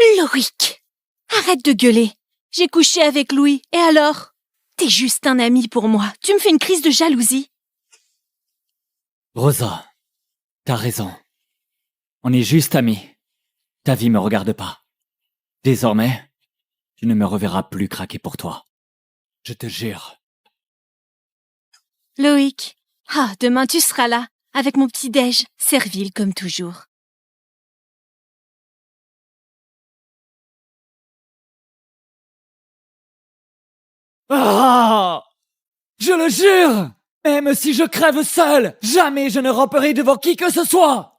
Loïc, arrête de gueuler. J'ai couché avec Louis, et alors? T'es juste un ami pour moi. Tu me fais une crise de jalousie. Rosa, t'as raison. On est juste amis. Ta vie me regarde pas. Désormais, tu ne me reverras plus craquer pour toi. Je te jure. Loïc, demain tu seras là, avec mon petit déj, servile comme toujours. Ah! Je le jure! Même si je crève seul, jamais je ne ramperai devant qui que ce soit!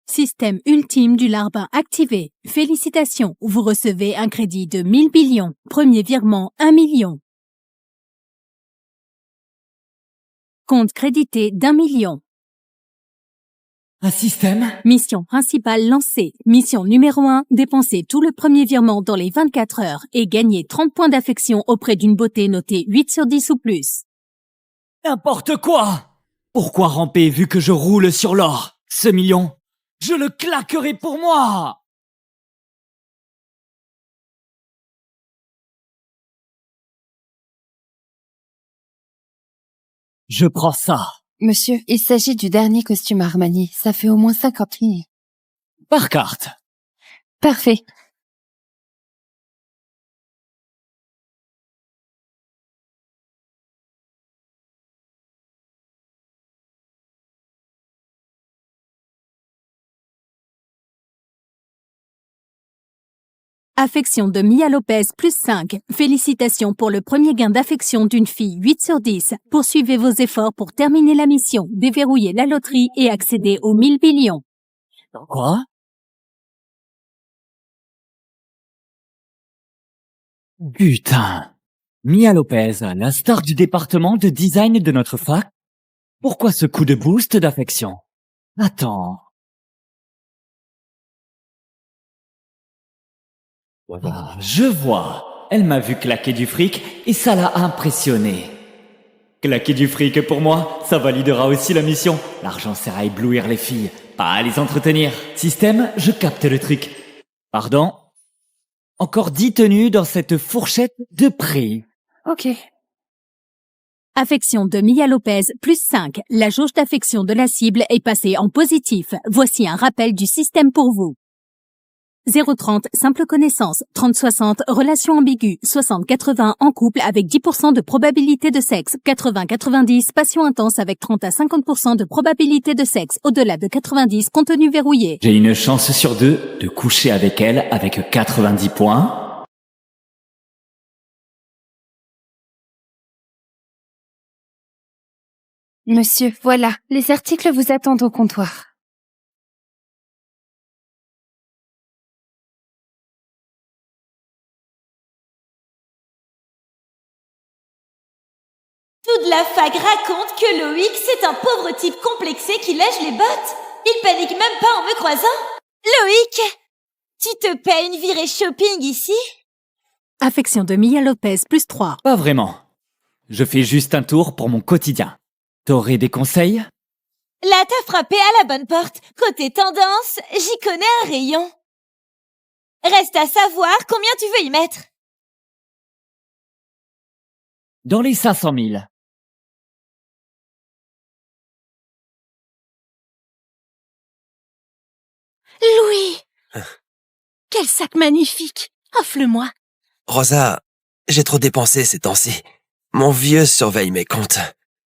Système ultime du larbin activé. Félicitations, vous recevez un crédit de 1000 billions. Premier virement, 1 million. Compte crédité d'1 million. Un système? Mission principale lancée. Mission numéro 1, dépenser tout le premier virement dans les 24 heures et gagner 30 points d'affection auprès d'une beauté notée 8 sur 10 ou plus. N'importe quoi! Pourquoi ramper vu que je roule sur l'or? Ce million, je le claquerai pour moi! Je prends ça. Monsieur, il s'agit du dernier costume Armani. Ça fait au moins 50 000. Par carte. Parfait. Affection de Mia Lopez plus 5. Félicitations pour le premier gain d'affection d'une fille 8 sur 10. Poursuivez vos efforts pour terminer la mission, déverrouiller la loterie et accéder aux 1000 billions. Quoi? Putain. Mia Lopez, la star du département de design de notre fac? Pourquoi ce coup de boost d'affection? Attends. Ah, je vois. Elle m'a vu claquer du fric et ça l'a impressionné. Claquer du fric pour moi, ça validera aussi la mission. L'argent sert à éblouir les filles, pas à les entretenir. Système, je capte le truc. Pardon? Encore 10 tenues dans cette fourchette de prix. Ok. Affection de Mia Lopez plus 5. La jauge d'affection de la cible est passée en positif. Voici un rappel du système pour vous. 0,30, simple connaissance. 30-60, relation ambiguë. 60-80, en couple avec 10% de probabilité de sexe. 80-90, passion intense avec 30 à 50% de probabilité de sexe. Au-delà de 90, contenu verrouillé. J'ai une chance sur 2 de coucher avec elle avec 90 points. Monsieur, voilà, les articles vous attendent au comptoir. Toute la fac raconte que Loïc, c'est un pauvre type complexé qui lèche les bottes. Il panique même pas en me croisant. Loïc, tu te paies une virée shopping ici? Affection de Mia Lopez plus 3. Pas vraiment. Je fais juste un tour pour mon quotidien. T'aurais des conseils? Là, t'as frappé à la bonne porte. Côté tendance, j'y connais un rayon. Reste à savoir combien tu veux y mettre. Dans les 500 000. Louis! Quel sac magnifique! Offre-le-moi. Rosa, j'ai trop dépensé ces temps-ci. Mon vieux surveille mes comptes.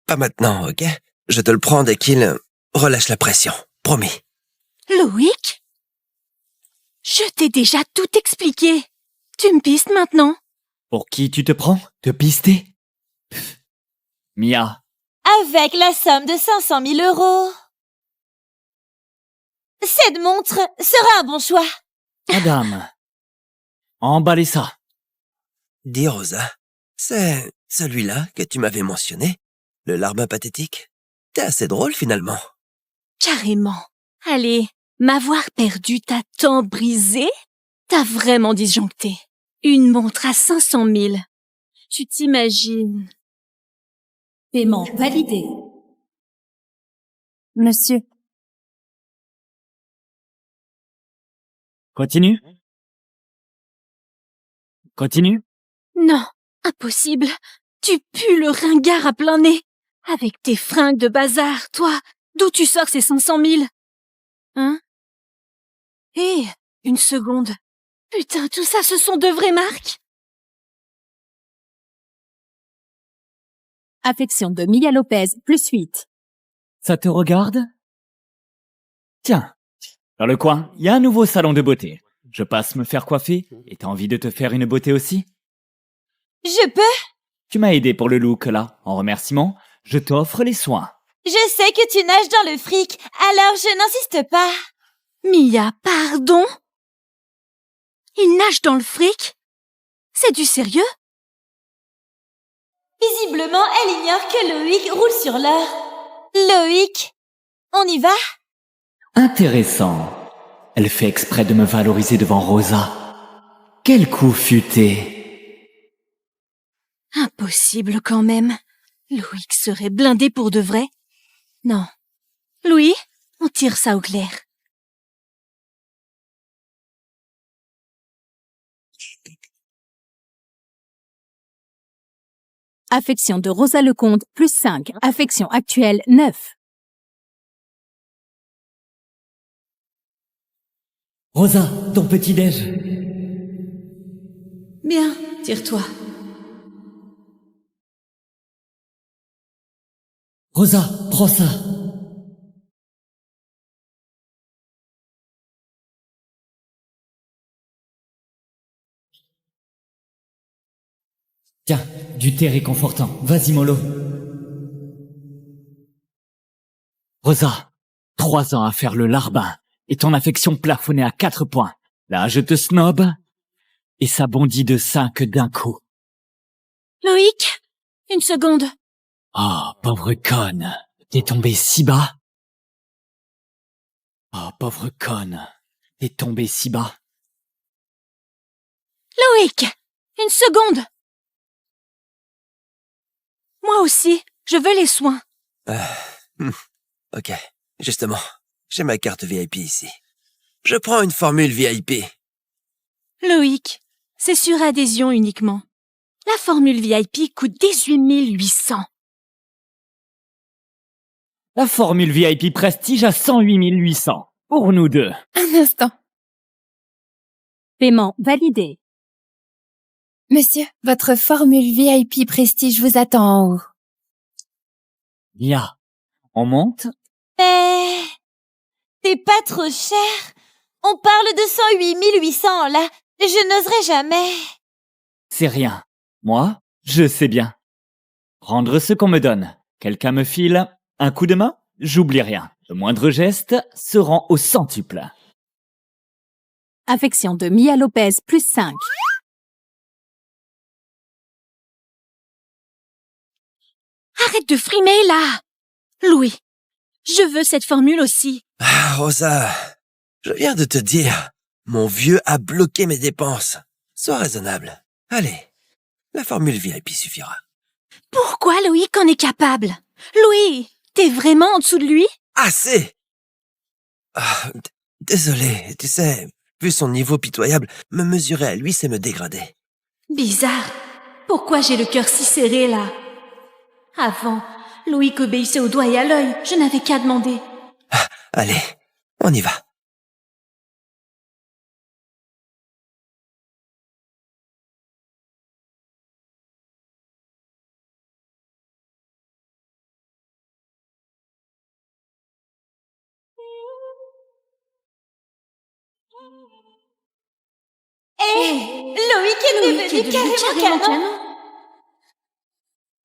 Pas maintenant, ok? Je te le prends dès qu'il relâche la pression. Promis. Loïc? Je t'ai déjà tout expliqué. Tu me pistes maintenant? Pour qui tu te prends? Te pister? Pff. Mia, Avec la somme de 500 000 €. Cette montre sera un bon choix. madame. Emballez ça. Dis, Rosa, c'est celui-là que tu m'avais mentionné? Le larbin pathétique? T'es assez drôle, finalement. Carrément. Allez, m'avoir perdu t'a tant brisé? T'as vraiment disjoncté. Une montre à 500 000. Tu t'imagines? Paiement validé. Monsieur, Continue. Continue. Non, impossible. Tu pues le ringard à plein nez. Avec tes fringues de bazar, toi, d'où tu sors ces 500 000? Hein? Hé, une seconde. Putain, tout ça, ce sont de vraies marques? Affection de Mia Lopez, +8. Ça te regarde? Tiens, dans le coin, il y a un nouveau salon de beauté. Je passe me faire coiffer et t'as envie de te faire une beauté aussi? Je peux? Tu m'as aidé pour le look là. En remerciement, je t'offre les soins. Je sais que tu nages dans le fric, alors je n'insiste pas. Mia, pardon? Il nage dans le fric? C'est du sérieux? Visiblement, elle ignore que Loïc roule sur l'or. Loïc, on y va? Intéressant. Elle fait exprès de me valoriser devant Rosa. Quel coup futé. Impossible quand même. Loïc serait blindé pour de vrai. Non. Louis, on tire ça au clair. Affection de Rosa Lecomte, +5. Affection actuelle, 9. Rosa, ton petit-déj. Bien, tire-toi. Rosa, prends ça. Tiens, du thé réconfortant. Vas-y, mollo. Rosa, 3 ans à faire le larbin et ton affection plafonnée à 4 points. Là, je te snob et ça bondit de 5 d'un coup. Loïc, une seconde. Oh, pauvre conne. T'es tombé si bas. Oh, pauvre conne. T'es tombé si bas. Loïc, une seconde. Moi aussi, je veux les soins. Ok, justement, j'ai ma carte VIP ici. Je prends une formule VIP. Loïc, c'est sur adhésion uniquement. La formule VIP coûte 18 800. La formule VIP Prestige à 108 800. Pour nous deux. Un instant. Paiement validé. Monsieur, votre formule VIP Prestige vous attend en haut. Mia, on monte? Mais... c'est pas trop cher. On parle de 108 800, là. Je n'oserais jamais. C'est rien. Moi, je sais bien. Rendre ce qu'on me donne. Quelqu'un me file un coup de main, j'oublie rien. Le moindre geste se rend au centuple. Affection de Mia Lopez, +5. Arrête de frimer, là. Louis, je veux cette formule aussi. Ah, Rosa, je viens de te dire, mon vieux a bloqué mes dépenses. Sois raisonnable. Allez, la formule VIP suffira. Pourquoi Loïc en est capable? Louis, t'es vraiment en dessous de lui? Assez! Ah, désolé, tu sais, vu son niveau pitoyable, me mesurer à lui, c'est me dégrader. Bizarre. Pourquoi j'ai le cœur si serré, là? Avant, Loïc obéissait au doigt et à l'œil. Je n'avais qu'à demander. Ah, allez, on y va. Loïc est devenu carrément canon.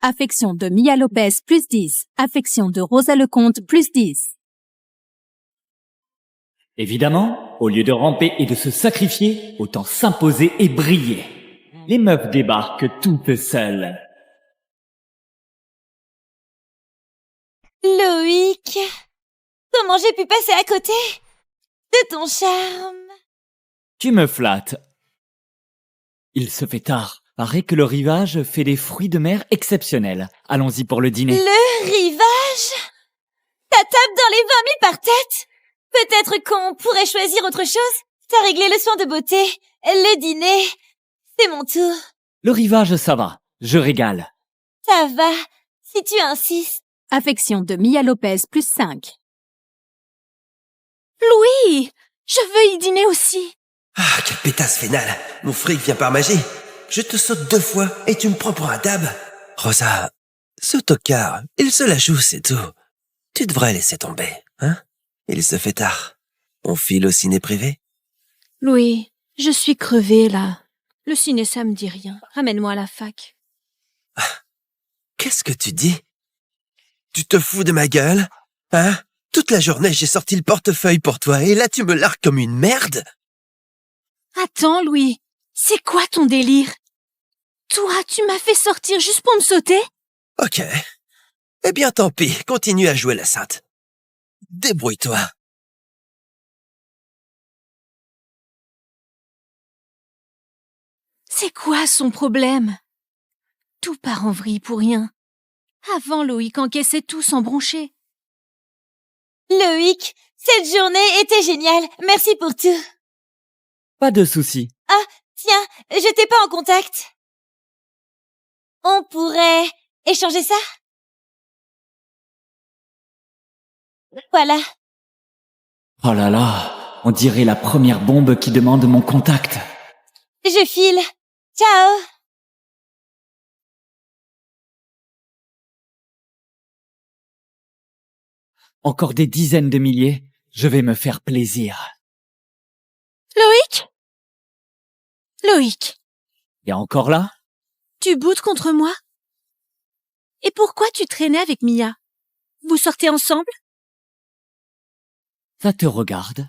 Affection de Mia Lopez, +10. Affection de Rosa Lecomte, +10. Évidemment, au lieu de ramper et de se sacrifier, autant s'imposer et briller. Les meufs débarquent toutes seules. Loïc, comment j'ai pu passer à côté de ton charme? Tu me flattes. Il se fait tard. Paraît que le rivage fait des fruits de mer exceptionnels. Allons-y pour le dîner. Le rivage? Ta table dans les 20 000 par tête? Peut-être qu'on pourrait choisir autre chose? t'as réglé le soin de beauté, le dîner. C'est mon tour. Le rivage, ça va. Je régale. Ça va, si tu insistes. Affection de Mia Lopez, plus 5. Louis, je veux y dîner aussi. Ah, quelle pétasse vénale. Mon fric vient par magie. Je te saute 2 fois et tu me prends pour un dab. Rosa, ce tocard, il se la joue, c'est tout. Tu devrais laisser tomber, hein? Il se fait tard. On file au ciné privé? Louis, je suis crevée là. Le ciné, ça me dit rien. Ramène-moi à la fac. Qu'est-ce que tu dis? Tu te fous de ma gueule? Hein? Toute la journée, j'ai sorti le portefeuille pour toi et là, tu me largues comme une merde? Attends, Louis, c'est quoi ton délire? Toi, tu m'as fait sortir juste pour me sauter? Ok. Eh bien, tant pis, continue à jouer la sainte. Débrouille-toi. C'est quoi son problème? Tout part en vrille pour rien. Avant, Loïc encaissait tout sans broncher. Loïc, cette journée était géniale. Merci pour tout. Pas de soucis. Tiens, je t'ai pas en contact. On pourrait échanger ça? Voilà. Oh là là, on dirait la première bombe qui demande mon contact. Je file. Ciao. Encore des dizaines de milliers, je vais me faire plaisir. Loïc? Loïc, Et encore là? tu boudes contre moi? Et pourquoi tu traînais avec Mia? Vous sortez ensemble? Ça te regarde.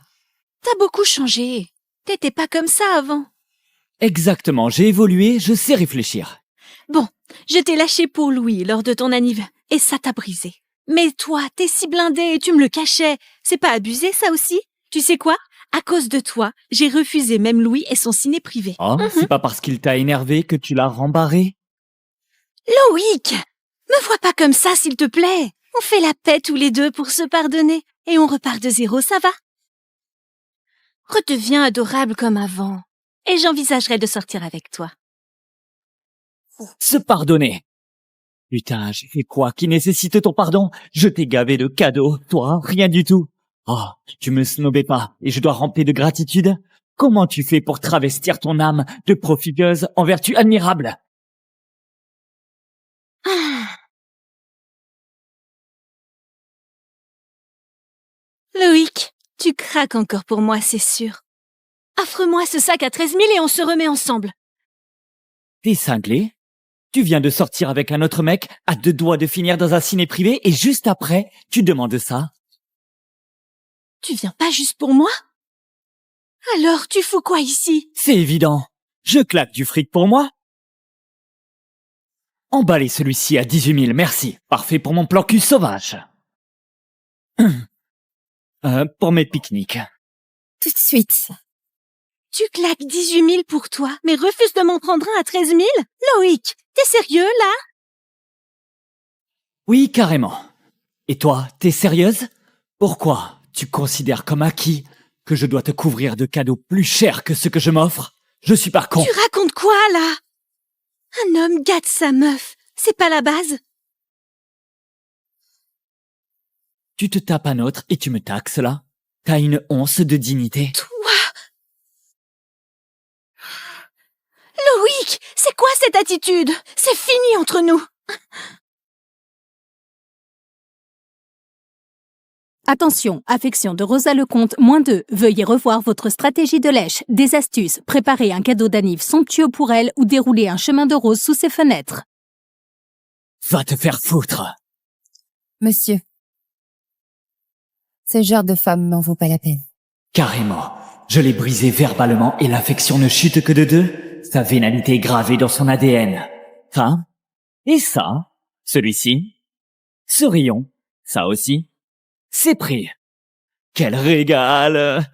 T'as beaucoup changé. T'étais pas comme ça avant. Exactement, j'ai évolué, je sais réfléchir. Bon, je t'ai lâché pour Louis lors de ton anniv, et ça t'a brisé. Mais toi, t'es si blindé et tu me le cachais. C'est pas abusé, ça aussi? Tu sais quoi? À cause de toi, j'ai refusé même Louis et son ciné privé. Oh, c'est pas parce qu'il t'a énervé que tu l'as rembarré? Loïc! Me vois pas comme ça, s'il te plaît. On fait la paix tous les deux pour se pardonner. Et on repart de zéro, ça va? Redeviens adorable comme avant. Et j'envisagerai de sortir avec toi. Se pardonner. Putain, j'ai fait quoi qui nécessite ton pardon? Je t'ai gavé de cadeaux, toi, rien du tout. Oh, tu me snobais pas et je dois remplir de gratitude? Comment tu fais pour travestir ton âme de profiteuse en vertu admirable? Ah. Loïc, tu craques encore pour moi, c'est sûr. Offre-moi ce sac à 13 000 et on se remet ensemble. T'es cinglé? Tu viens de sortir avec un autre mec, à 2 doigts de finir dans un ciné privé et juste après, tu demandes ça? Tu viens pas juste pour moi? Alors, tu fous quoi ici? C'est évident. Je claque du fric pour moi. Emballez celui-ci à 18 000, merci. Parfait pour mon plan cul sauvage. Pour mes pique-niques. Tout de suite. Tu claques 18 000 pour toi, mais refuses de m'en prendre un à 13 000? Loïc, t'es sérieux, là? Oui, carrément. Et toi, t'es sérieuse? Pourquoi tu considères comme acquis que je dois te couvrir de cadeaux plus chers que ceux que je m'offre? Je suis pas con. Tu racontes quoi, là? Un homme gâte sa meuf, c'est pas la base? Tu te tapes un autre et tu me taxes là? T'as une once de dignité? Toi! Loïc, c'est quoi cette attitude? C'est fini entre nous! Attention, affection de Rosa Lecomte, -2. Veuillez revoir votre stratégie de lèche, des astuces, préparer un cadeau d'anniv somptueux pour elle ou dérouler un chemin de rose sous ses fenêtres. Va te faire foutre! Monsieur, ce genre de femme n'en vaut pas la peine. Carrément. Je l'ai brisé verbalement et l'affection ne chute que de 2. Sa vénalité est gravée dans son ADN. Ça? Et ça? Celui-ci? Ce rayon? Ça aussi? C'est pris. Quel régal!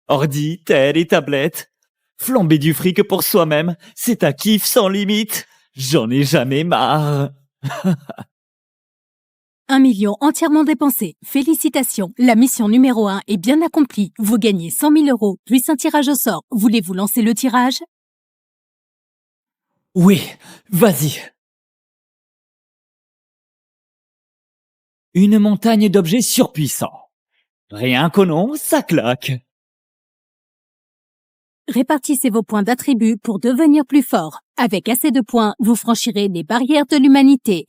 Ordi, tel et tablette. Flamber du fric pour soi-même, c'est un kiff sans limite. J'en ai jamais marre. 1 million entièrement dépensé. Félicitations, la mission numéro 1 est bien accomplie. Vous gagnez 100 000 euros, plus un tirage au sort. Voulez-vous lancer le tirage? Oui, vas-y. Une montagne d'objets surpuissants. Rien qu'au nom, ça claque. Répartissez vos points d'attribut pour devenir plus fort. Avec assez de points, vous franchirez les barrières de l'humanité.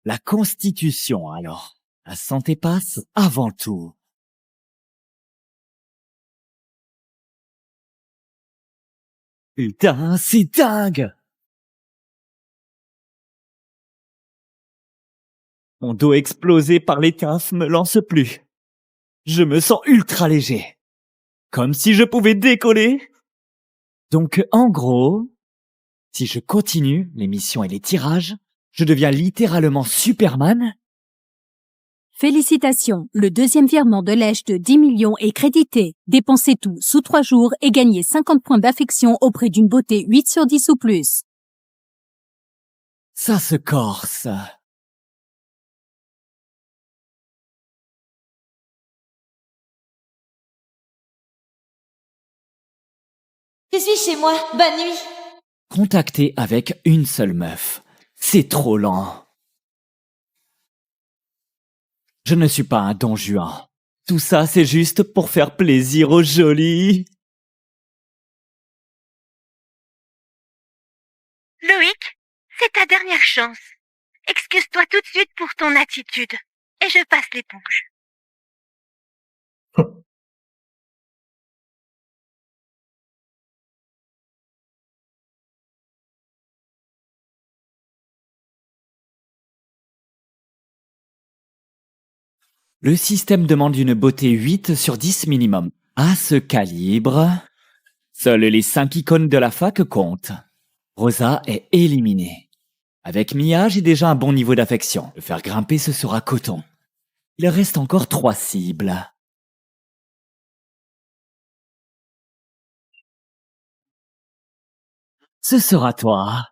La constitution, alors. La santé passe avant tout. Putain, c'est dingue! Mon dos explosé par les quinfs me lance plus. Je me sens ultra léger. Comme si je pouvais décoller. Donc, en gros, si je continue les missions et les tirages, je deviens littéralement Superman. Félicitations, le deuxième virement de lèche de 10 millions est crédité. Dépensez tout sous 3 jours et gagnez 50 points d'affection auprès d'une beauté 8 sur 10 ou plus. Ça se corse. Je suis chez moi, bonne nuit. Contacter avec une seule meuf. C'est trop lent. Je ne suis pas un Don Juan. Tout ça, c'est juste pour faire plaisir aux jolis. Loïc, c'est ta dernière chance. Excuse-toi tout de suite pour ton attitude. Et je passe l'éponge. Le système demande une beauté 8 sur 10 minimum. À ce calibre, seules les 5 icônes de la fac comptent. Rosa est éliminée. Avec Mia, j'ai déjà un bon niveau d'affection. Le faire grimper, ce sera coton. Il reste encore 3 cibles. Ce sera toi.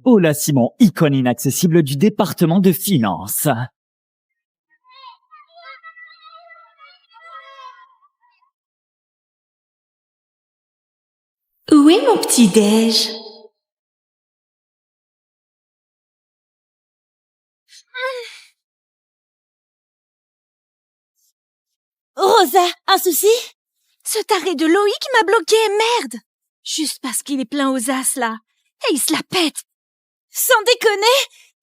Ola Simon, icône inaccessible du département de finance. Où est mon petit-déj? Rosa, un souci? Ce taré de Loïc m'a bloqué, merde! Juste parce qu'il est plein aux as, là. Et il se la pète! Sans déconner,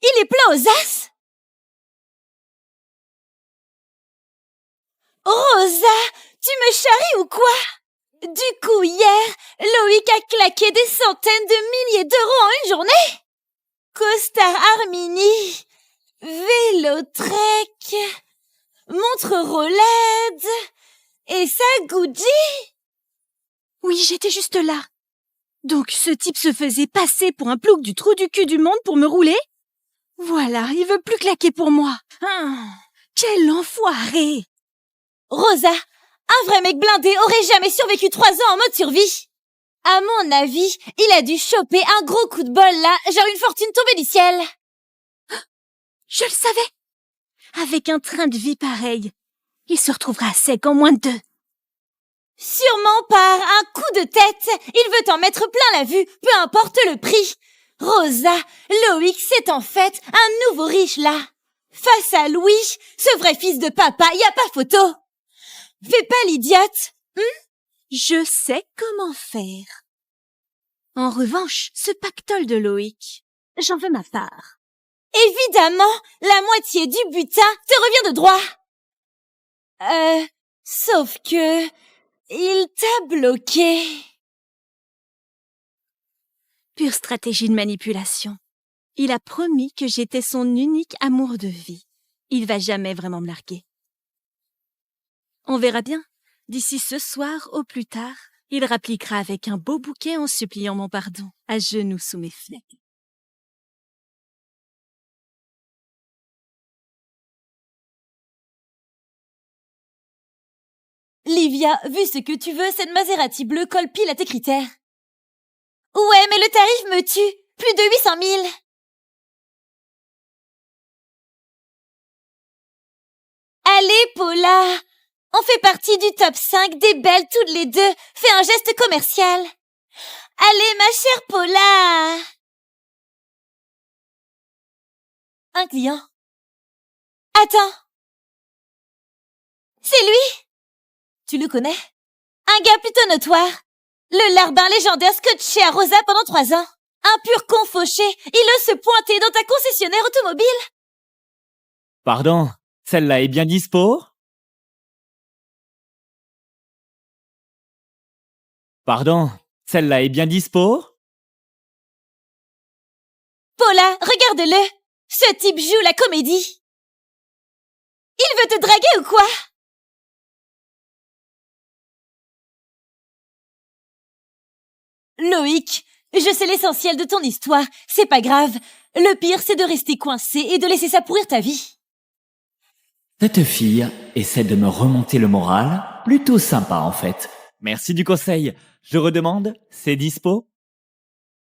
il est plein aux as? Rosa, tu me charries ou quoi? Du coup, hier, Loïc a claqué des centaines de milliers d'euros en une journée? Costard Armini, vélo Trek, montre Rolex et sa Gucci. Oui, j'étais juste là. Donc ce type se faisait passer pour un plouc du trou du cul du monde pour me rouler? Voilà, il veut plus claquer pour moi. Quel enfoiré! Rosa, un vrai mec blindé aurait jamais survécu 3 ans en mode survie. À mon avis, il a dû choper un gros coup de bol là, genre une fortune tombée du ciel. Je le savais! Avec un train de vie pareil, il se retrouvera à sec en moins de 2. Sûrement par un coup de tête, il veut t'en mettre plein la vue, peu importe le prix. Rosa, Loïc, c'est en fait un nouveau riche là. Face à Louis, ce vrai fils de papa, y a pas photo. Fais pas l'idiote. Je sais comment faire. En revanche, ce pactole de Loïc, j'en veux ma part. Évidemment, la moitié du butin te revient de droit. Sauf que... il t'a bloqué. Pure stratégie de manipulation. Il a promis que j'étais son unique amour de vie. Il va jamais vraiment me larguer. On verra bien. D'ici ce soir, au plus tard, il rappliquera avec un beau bouquet en suppliant mon pardon, à genoux sous mes flecs. Livia, vu ce que tu veux, cette Maserati bleue colle pile à tes critères. Ouais, mais le tarif me tue. Plus de 800 000. Allez, Paula. On fait partie du top 5 des belles toutes les deux. Fais un geste commercial. Allez, ma chère Paula. Un client. Attends. C'est lui? Tu le connais? Un gars plutôt notoire. Le larbin légendaire scotché à Rosa pendant 3 ans. Un pur con fauché. Il ose se pointer dans ta concessionnaire automobile. Pardon, celle-là est bien dispo? Pardon, celle-là est bien dispo? Paula, regarde-le. Ce type joue la comédie. Il veut te draguer ou quoi? Loïc, je sais l'essentiel de ton histoire. C'est pas grave. Le pire, c'est de rester coincé et de laisser ça pourrir ta vie. Cette fille essaie de me remonter le moral. Plutôt sympa en fait. Merci du conseil. Je redemande, c'est dispo?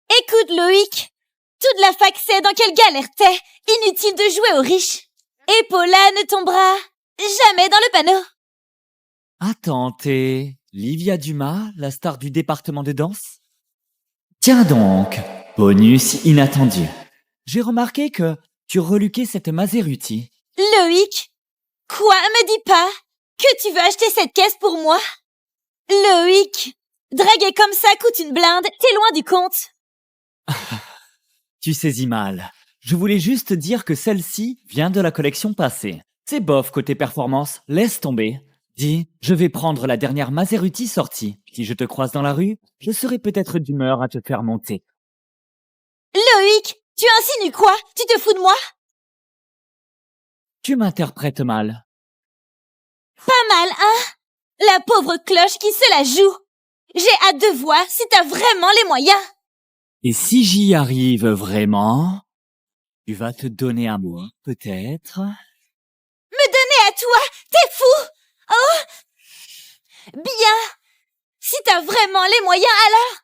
Écoute, Loïc. Toute la fac sait dans quelle galère t'es. Inutile de jouer aux riches. Et Paula ne tombera jamais dans le panneau. Attends, t'es Livia Dumas, la star du département de danse? Tiens donc, bonus inattendu. J'ai remarqué que tu reluquais cette Maserati. Loïc? Quoi? Me dis pas que tu veux acheter cette caisse pour moi? Loïc, draguer comme ça coûte une blinde. T'es loin du compte. Tu saisis mal. Je voulais juste dire que celle-ci vient de la collection passée. C'est bof côté performance, laisse tomber. Dis, je vais prendre la dernière Maserati sortie. Si je te croise dans la rue, je serai peut-être d'humeur à te faire monter. Loïc, tu insinues quoi? Tu te fous de moi? Tu m'interprètes mal. Pas mal, hein? La pauvre cloche qui se la joue. J'ai hâte de voir si t'as vraiment les moyens. Et si j'y arrive vraiment, tu vas te donner à moi, peut-être? Me donner à toi? T'es fou? Oh! Bien. Si t'as vraiment les moyens, alors?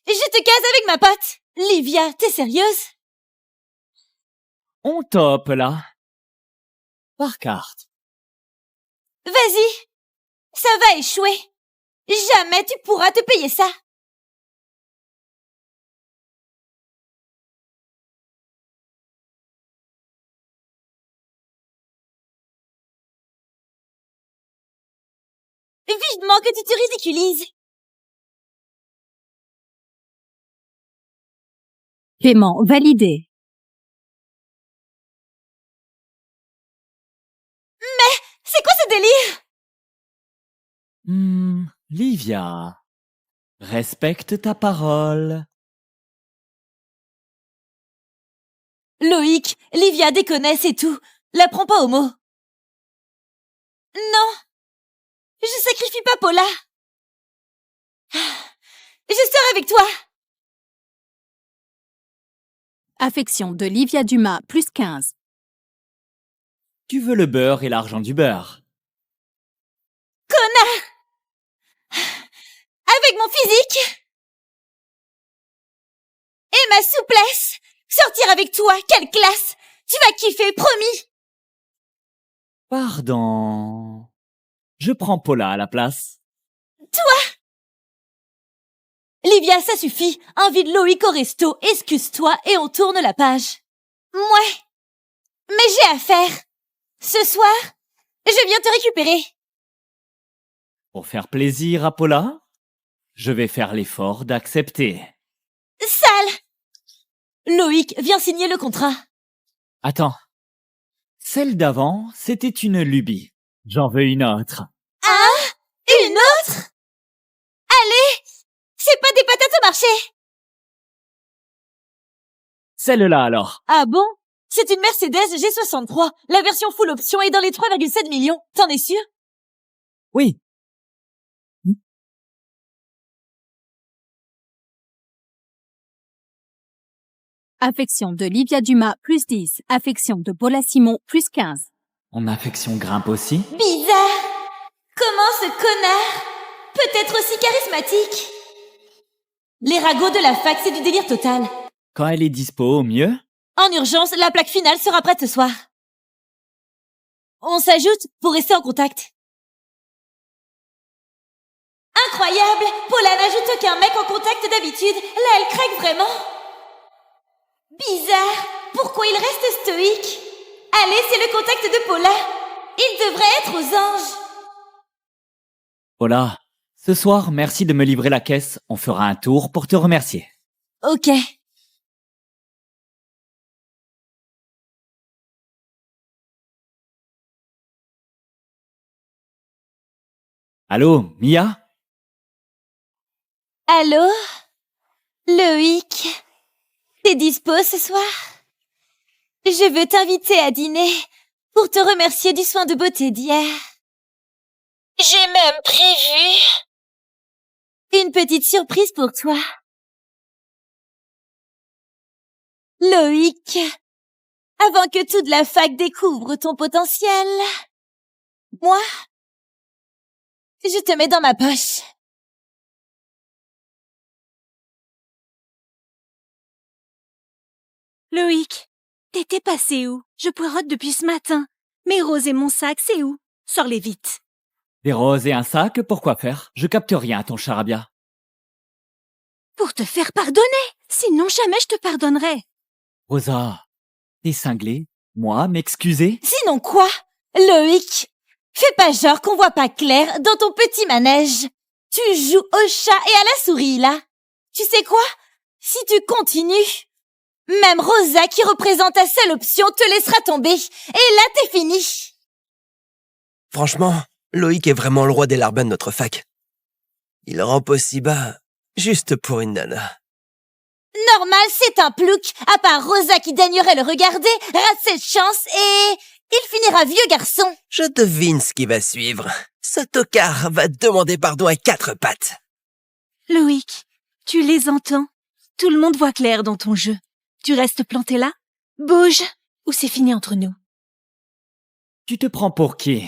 Je te case avec ma pote. Livia, t'es sérieuse? On top là. Par carte. Vas-y. Ça va échouer. Jamais tu pourras te payer ça. Vivement que tu te ridiculises. Paiement validé. C'est quoi ce délire? Livia, respecte ta parole. Loïc, Livia déconne, c'est tout. La prends pas au mot. Non. Je sacrifie pas Paula. Je sors avec toi. Affection de Livia Dumas, plus 15. Tu veux le beurre et l'argent du beurre. Connard. Avec mon physique. Et ma souplesse. Sortir avec toi, quelle classe. Tu vas kiffer, promis. Pardon. Je prends Paula à la place. Livia, ça suffit. Invite Loïc au resto, excuse-toi et on tourne la page. Ouais. Mais j'ai à faire. Ce soir, je viens te récupérer. Pour faire plaisir à Paula, je vais faire l'effort d'accepter. Sale. Loïc, viens signer le contrat. Attends. Celle d'avant, c'était une lubie. J'en veux une autre. Une autre? Allez. C'est pas des patates au marché. Celle-là alors. Ah bon? C'est une Mercedes G63. La version full option est dans les 3,7 millions. T'en es sûr? Oui. Affection de Livia Dumas, plus 10. Affection de Paula Simon, plus 15. Mon affection grimpe aussi. Bizarre. Comment ce connard peut être aussi charismatique? Les ragots de la fac, c'est du délire total. Quand elle est dispo, au mieux. En urgence, la plaque finale sera prête ce soir. On s'ajoute pour rester en contact. Incroyable! Paula n'ajoute aucun mec en contact d'habitude. Là, elle craque vraiment. Bizarre. Pourquoi il reste stoïque? Allez, c'est le contact de Paula. Il devrait être aux anges. Paula, ce soir, merci de me livrer la caisse. On fera un tour pour te remercier. Ok. Allô, Mia? Allô? Loïc? T'es dispo ce soir? Je veux t'inviter à dîner pour te remercier du soin de beauté d'hier. J'ai même prévu une petite surprise pour toi. Loïc, avant que toute la fac découvre ton potentiel, moi, je te mets dans ma poche. Loïc, t'étais passé où? Je poireaute depuis ce matin. Mes roses et mon sac, c'est où? Sors-les vite. Des roses et un sac, pourquoi faire? Je capte rien à ton charabia. Pour te faire pardonner. Sinon, jamais je te pardonnerai. Rosa, t'es cinglée? Moi, m'excuser? Sinon quoi? Loïc, fais pas genre qu'on voit pas clair dans ton petit manège. Tu joues au chat et à la souris, là. Tu sais quoi? Si tu continues, même Rosa, qui représente ta seule option, te laissera tomber. Et là, t'es fini. Franchement, Loïc est vraiment le roi des larbins de notre fac. Il rampe aussi bas, juste pour une nana. Normal, c'est un plouc. À part Rosa qui daignerait le regarder, rate cette chance et il finira vieux garçon. Je devine ce qui va suivre. Ce tocard va demander pardon à 4 pattes. Loïc, tu les entends? Tout le monde voit clair dans ton jeu. Tu restes planté là? Bouge, ou c'est fini entre nous. Tu te prends pour qui?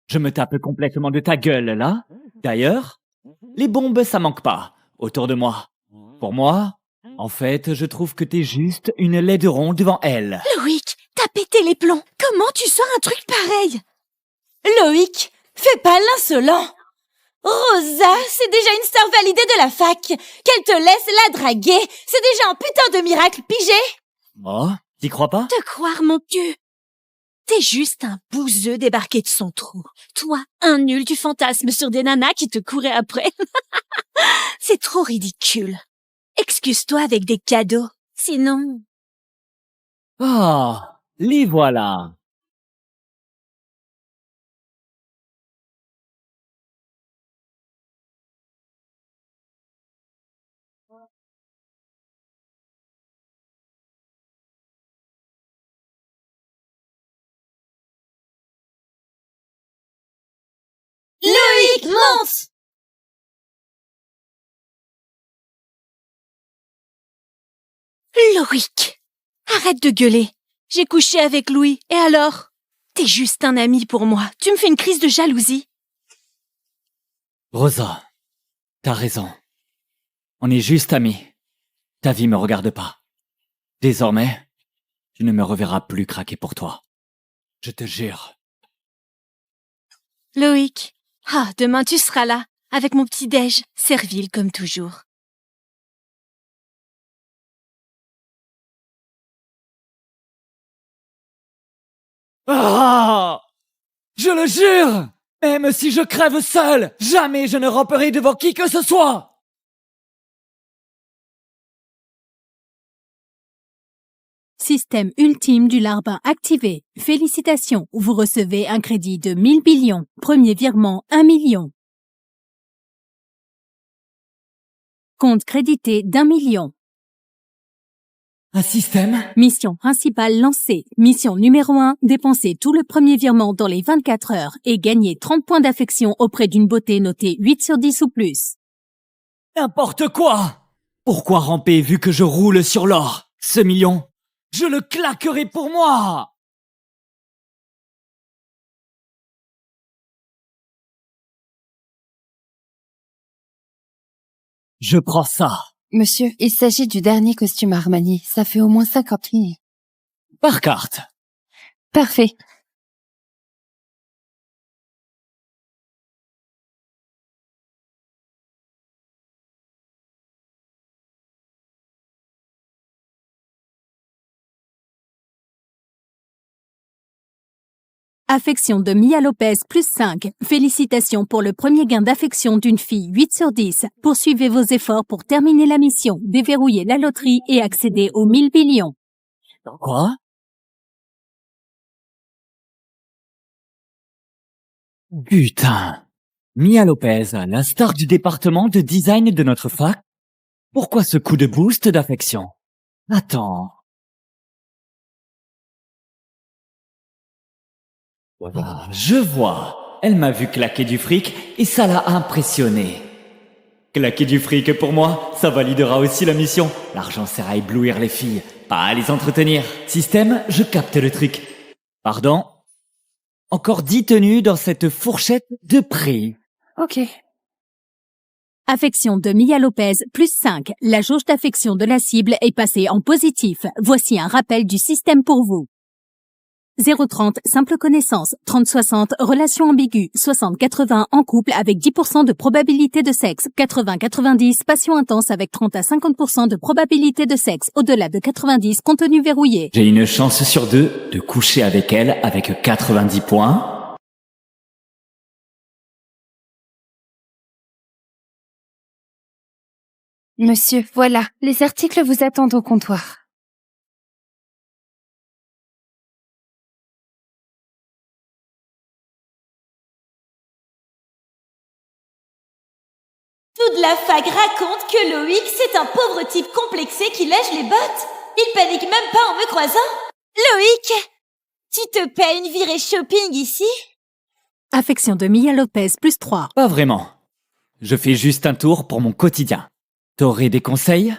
Je me tape complètement de ta gueule, là. D'ailleurs, les bombes, ça manque pas, autour de moi. Pour moi, en fait, je trouve que t'es juste une laideron devant elle. Loïc, t'as pété les plombs. Comment tu sors un truc pareil? Loïc, fais pas l'insolent. Rosa, c'est déjà une star validée de la fac. Qu'elle te laisse la draguer, c'est déjà un putain de miracle, pigé. Oh, t'y crois pas? Te croire, mon cul. T'es juste un bouseux débarqué de son trou. Toi, un nul du fantasme sur des nanas qui te couraient après. C'est trop ridicule. Excuse-toi avec des cadeaux. Sinon... Ah, les voilà. Loïc, monte! Loïc, arrête de gueuler. J'ai couché avec Louis, et alors? T'es juste un ami pour moi. Tu me fais une crise de jalousie. Rosa, t'as raison. On est juste amis. Ta vie me regarde pas. Désormais, tu ne me reverras plus craquer pour toi. Je te jure. Loïc, demain tu seras là, avec mon petit déj, servile comme toujours. Ah! Je le jure! Même si je crève seul, jamais je ne ramperai devant qui que ce soit! Système ultime du larbin activé. Félicitations, vous recevez un crédit de 1000 billions. Premier virement, 1 million. Compte crédité d'1 million. Un système? Mission principale lancée. Mission numéro 1, dépenser tout le premier virement dans les 24 heures et gagner 30 points d'affection auprès d'une beauté notée 8 sur 10 ou plus. N'importe quoi! Pourquoi ramper vu que je roule sur l'or? Ce million, je le claquerai pour moi! Je prends ça. Monsieur, il s'agit du dernier costume Armani. Ça fait au moins 50 000. Par carte. Parfait. Affection de Mia Lopez, plus 5. Félicitations pour le premier gain d'affection d'une fille, 8 sur 10. Poursuivez vos efforts pour terminer la mission, déverrouiller la loterie et accéder aux 1000 millions. Quoi? Putain. Mia Lopez, la star du département de design de notre fac? Pourquoi ce coup de boost d'affection? Attends. Ah, je vois. Elle m'a vu claquer du fric et ça l'a impressionné. Claquer du fric pour moi, ça validera aussi la mission. L'argent sert à éblouir les filles, pas à les entretenir. Système, je capte le truc. Pardon? Encore 10 tenues dans cette fourchette de prix. Ok. Affection de Mia Lopez, plus 5. La jauge d'affection de la cible est passée en positif. Voici un rappel du système pour vous. 0,30, simple connaissance. 30-60, relation ambiguë. 60-80, en couple avec 10% de probabilité de sexe. 80-90, passion intense avec 30 à 50% de probabilité de sexe. Au-delà de 90, contenu verrouillé. J'ai une chance sur 2 de coucher avec elle avec 90 points. Monsieur, voilà, les articles vous attendent au comptoir. Toute la fac raconte que Loïc, c'est un pauvre type complexé qui lèche les bottes. Il panique même pas en me croisant. Loïc, tu te paies une virée shopping ici? Affection de Mia Lopez, plus 3. Pas vraiment. Je fais juste un tour pour mon quotidien. T'aurais des conseils?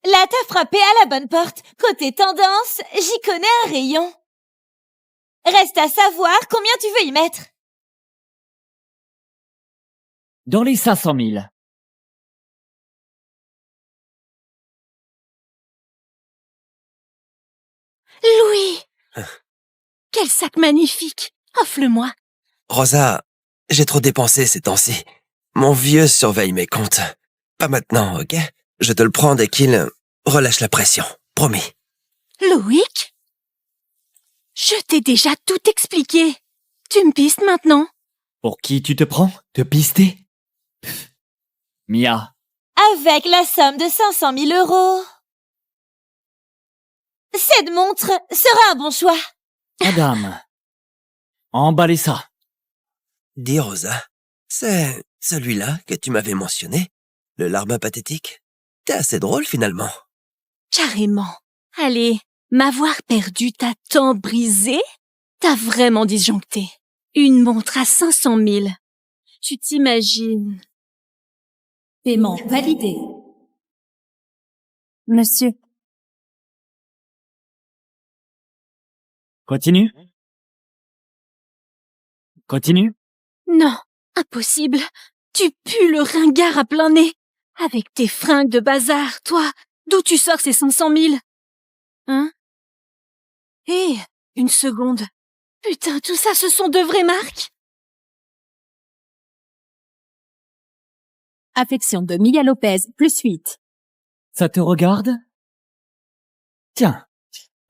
Là, t'as frappé à la bonne porte. Côté tendance, j'y connais un rayon. Reste à savoir combien tu veux y mettre. Dans les 500 000. Louis! Quel sac magnifique! Offre-le-moi. Rosa, j'ai trop dépensé ces temps-ci. Mon vieux surveille mes comptes. Pas maintenant, ok? Je te le prends dès qu'il relâche la pression. Promis. Loïc? Je t'ai déjà tout expliqué. Tu me pistes maintenant? Pour qui tu te prends? Te pister? Pff. Mia, Avec la somme de 500 000 €. Cette montre sera un bon choix. madame. Emballez ça. Dis, Rosa, c'est celui-là que tu m'avais mentionné? Le larbin pathétique? T'es assez drôle, finalement. Carrément. Allez, m'avoir perdu t'a tant brisé? T'as vraiment disjoncté. Une montre à 500 000. Tu t'imagines? Paiement validé. Monsieur, Continue. Continue. Non, impossible. Tu pues le ringard à plein nez. Avec tes fringues de bazar, toi, d'où tu sors ces 500 000? Hein? Hé, une seconde. Putain, tout ça, ce sont de vraies marques? Affection de Mia Lopez, plus 8. Ça te regarde? Tiens,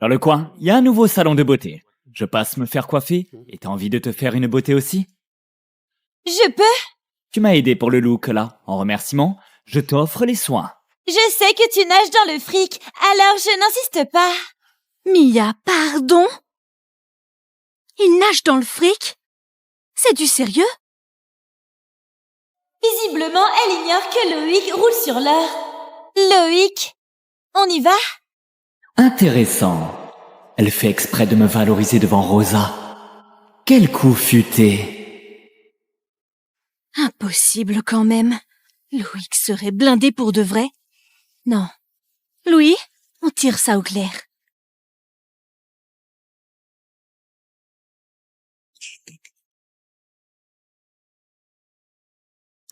dans le coin, il y a un nouveau salon de beauté. Je passe me faire coiffer et t'as envie de te faire une beauté aussi? Je peux? Tu m'as aidé pour le look là. En remerciement, je t'offre les soins. Je sais que tu nages dans le fric, alors je n'insiste pas. Mia, pardon? Il nage dans le fric? C'est du sérieux? Visiblement, elle ignore que Loïc roule sur l'or. Loïc, on y va? Intéressant. Elle fait exprès de me valoriser devant Rosa. Quel coup futé. Impossible quand même. Loïc serait blindé pour de vrai. Non. Louis, on tire ça au clair.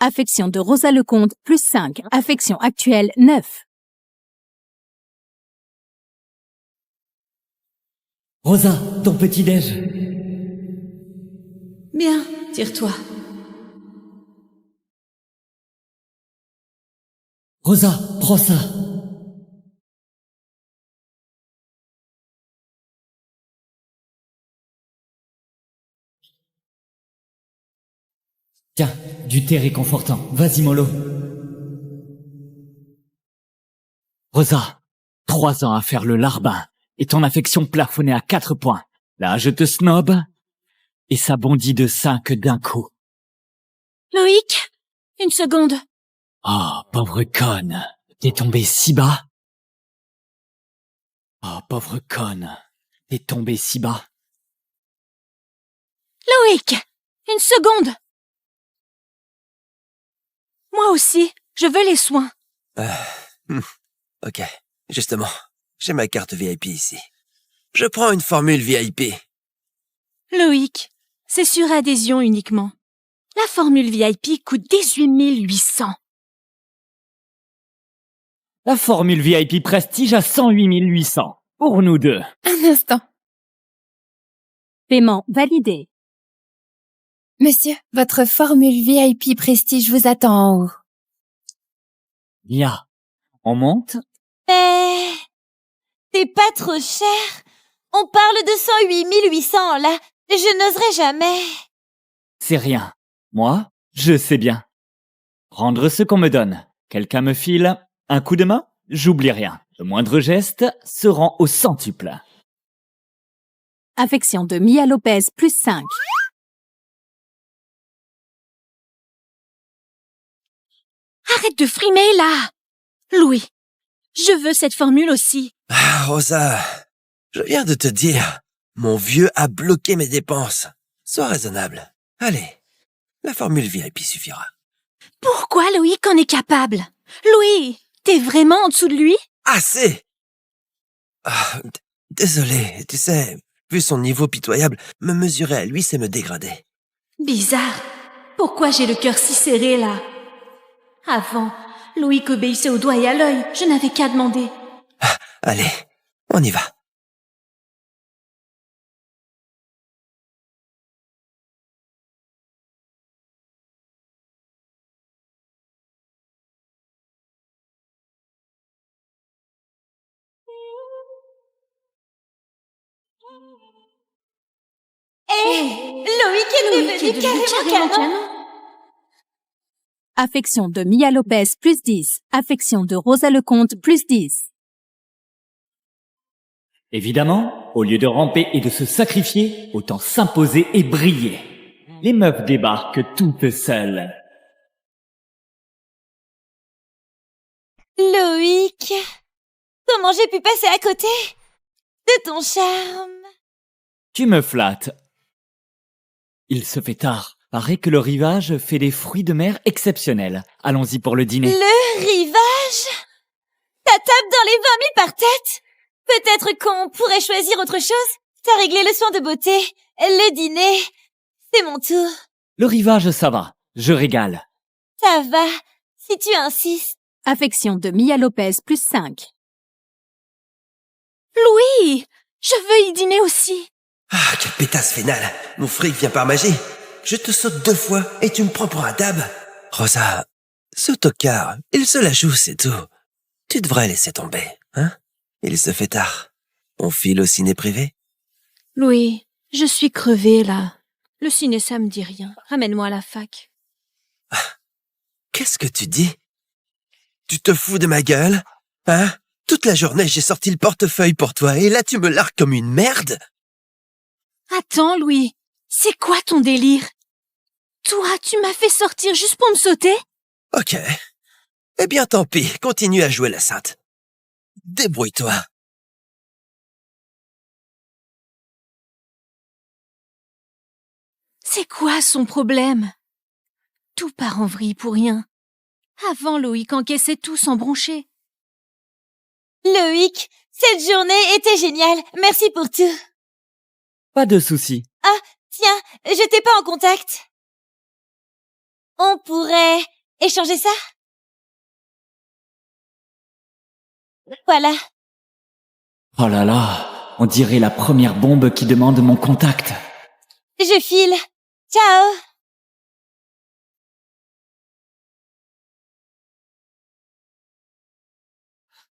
Affection de Rosa Lecomte, plus 5. Affection actuelle, 9. Rosa, ton petit-déj. Bien, tire-toi. Rosa, prends ça. Tiens, du thé réconfortant. Vas-y, mollo. Rosa, 3 ans à faire le larbin, et ton affection plafonnée à 4 points. Là, je te snob, et ça bondit de 5 d'un coup. Loïc, une seconde. Oh, pauvre conne, t'es tombé si bas. Oh, pauvre conne, t'es tombé si bas. Loïc, une seconde. Moi aussi, je veux les soins. Ok, justement, j'ai ma carte VIP ici. Je prends une formule VIP. Loïc, c'est sur adhésion uniquement. La formule VIP coûte 18 800. La formule VIP Prestige à 108 800. Pour nous deux. Un instant. Paiement validé. Monsieur, votre formule VIP Prestige vous attend en haut. Mia, on monte? Mais... c'est pas trop cher. On parle de 108 800, là. Je n'oserais jamais. C'est rien. Moi, je sais bien. Rendre ce qu'on me donne. Quelqu'un me file un coup de main? J'oublie rien. Le moindre geste se rend au centuple. Affection de Mia Lopez, plus 5. Arrête de frimer, là. Louis, je veux cette formule aussi. Ah, Rosa, je viens de te dire, mon vieux a bloqué mes dépenses. Sois raisonnable. Allez, la formule VIP suffira. Pourquoi Loïc en est capable? Louis, t'es vraiment en dessous de lui? Assez! Ah, désolé, tu sais, vu son niveau pitoyable, me mesurer à lui, c'est me dégrader. Bizarre. Pourquoi j'ai le cœur si serré, là? Avant, Loïc obéissait au doigt et à l'œil. Je n'avais qu'à demander. Allez, on y va. Loïc est devenu carrément canon. Affection de Mia Lopez, plus 10. Affection de Rosa Lecomte, plus 10. Évidemment, au lieu de ramper et de se sacrifier, autant s'imposer et briller. Les meufs débarquent toutes seules. Loïc, comment j'ai pu passer à côté de ton charme? Tu me flattes. Il se fait tard. Paraît que le rivage fait des fruits de mer exceptionnels. Allons-y pour le dîner. Le rivage? Ta table dans les 20 000 par tête? Peut-être qu'on pourrait choisir autre chose? T'as réglé le soin de beauté. Le dîner, c'est mon tour. Le rivage, ça va. Je régale. Ça va, si tu insistes. Affection de Mia Lopez, plus 5. Louis, je veux y dîner aussi. Ah, quelle pétasse vénale. Mon fric vient par magie. Je te saute 2 fois et tu me prends pour un dab. Rosa, ce tocard, il se la joue, c'est tout. Tu devrais laisser tomber, hein? Il se fait tard. On file au ciné privé? Louis, je suis crevée, là. Le ciné, ça me dit rien. Ramène-moi à la fac. Qu'est-ce que tu dis? Tu te fous de ma gueule? Hein? Toute la journée, j'ai sorti le portefeuille pour toi et là, tu me largues comme une merde? Attends, Louis. C'est quoi ton délire? Toi, tu m'as fait sortir juste pour me sauter? Ok. Eh bien, tant pis. Continue à jouer la sainte. Débrouille-toi. C'est quoi son problème? Tout part en vrille pour rien. Avant, Loïc encaissait tout sans broncher. Loïc, cette journée était géniale. Merci pour tout. Pas de soucis. Ah, tiens, je t'ai pas en contact. On pourrait échanger ça? Voilà. Oh là là, on dirait la première bombe qui demande mon contact. Je file. Ciao.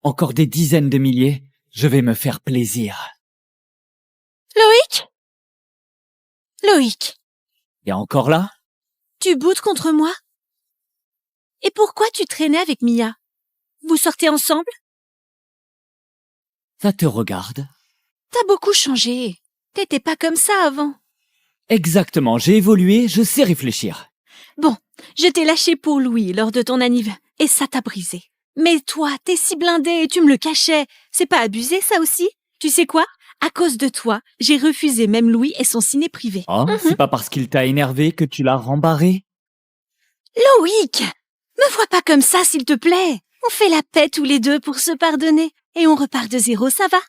Encore des dizaines de milliers, je vais me faire plaisir. Loïc? Loïc, Et encore là? Tu boudes contre moi? Et pourquoi tu traînais avec Mia? Vous sortez ensemble? Ça te regarde. T'as beaucoup changé. T'étais pas comme ça avant. Exactement, j'ai évolué, je sais réfléchir. Bon, je t'ai lâché pour Louis lors de ton anniv, et ça t'a brisé. Mais toi, t'es si blindé et tu me le cachais. C'est pas abusé, ça aussi? Tu sais quoi? À cause de toi, j'ai refusé même Louis et son ciné privé. Oh, c'est pas parce qu'il t'a énervé que tu l'as rembarré? Loïc! Me vois pas comme ça, s'il te plaît. On fait la paix tous les deux pour se pardonner. Et on repart de zéro, ça va?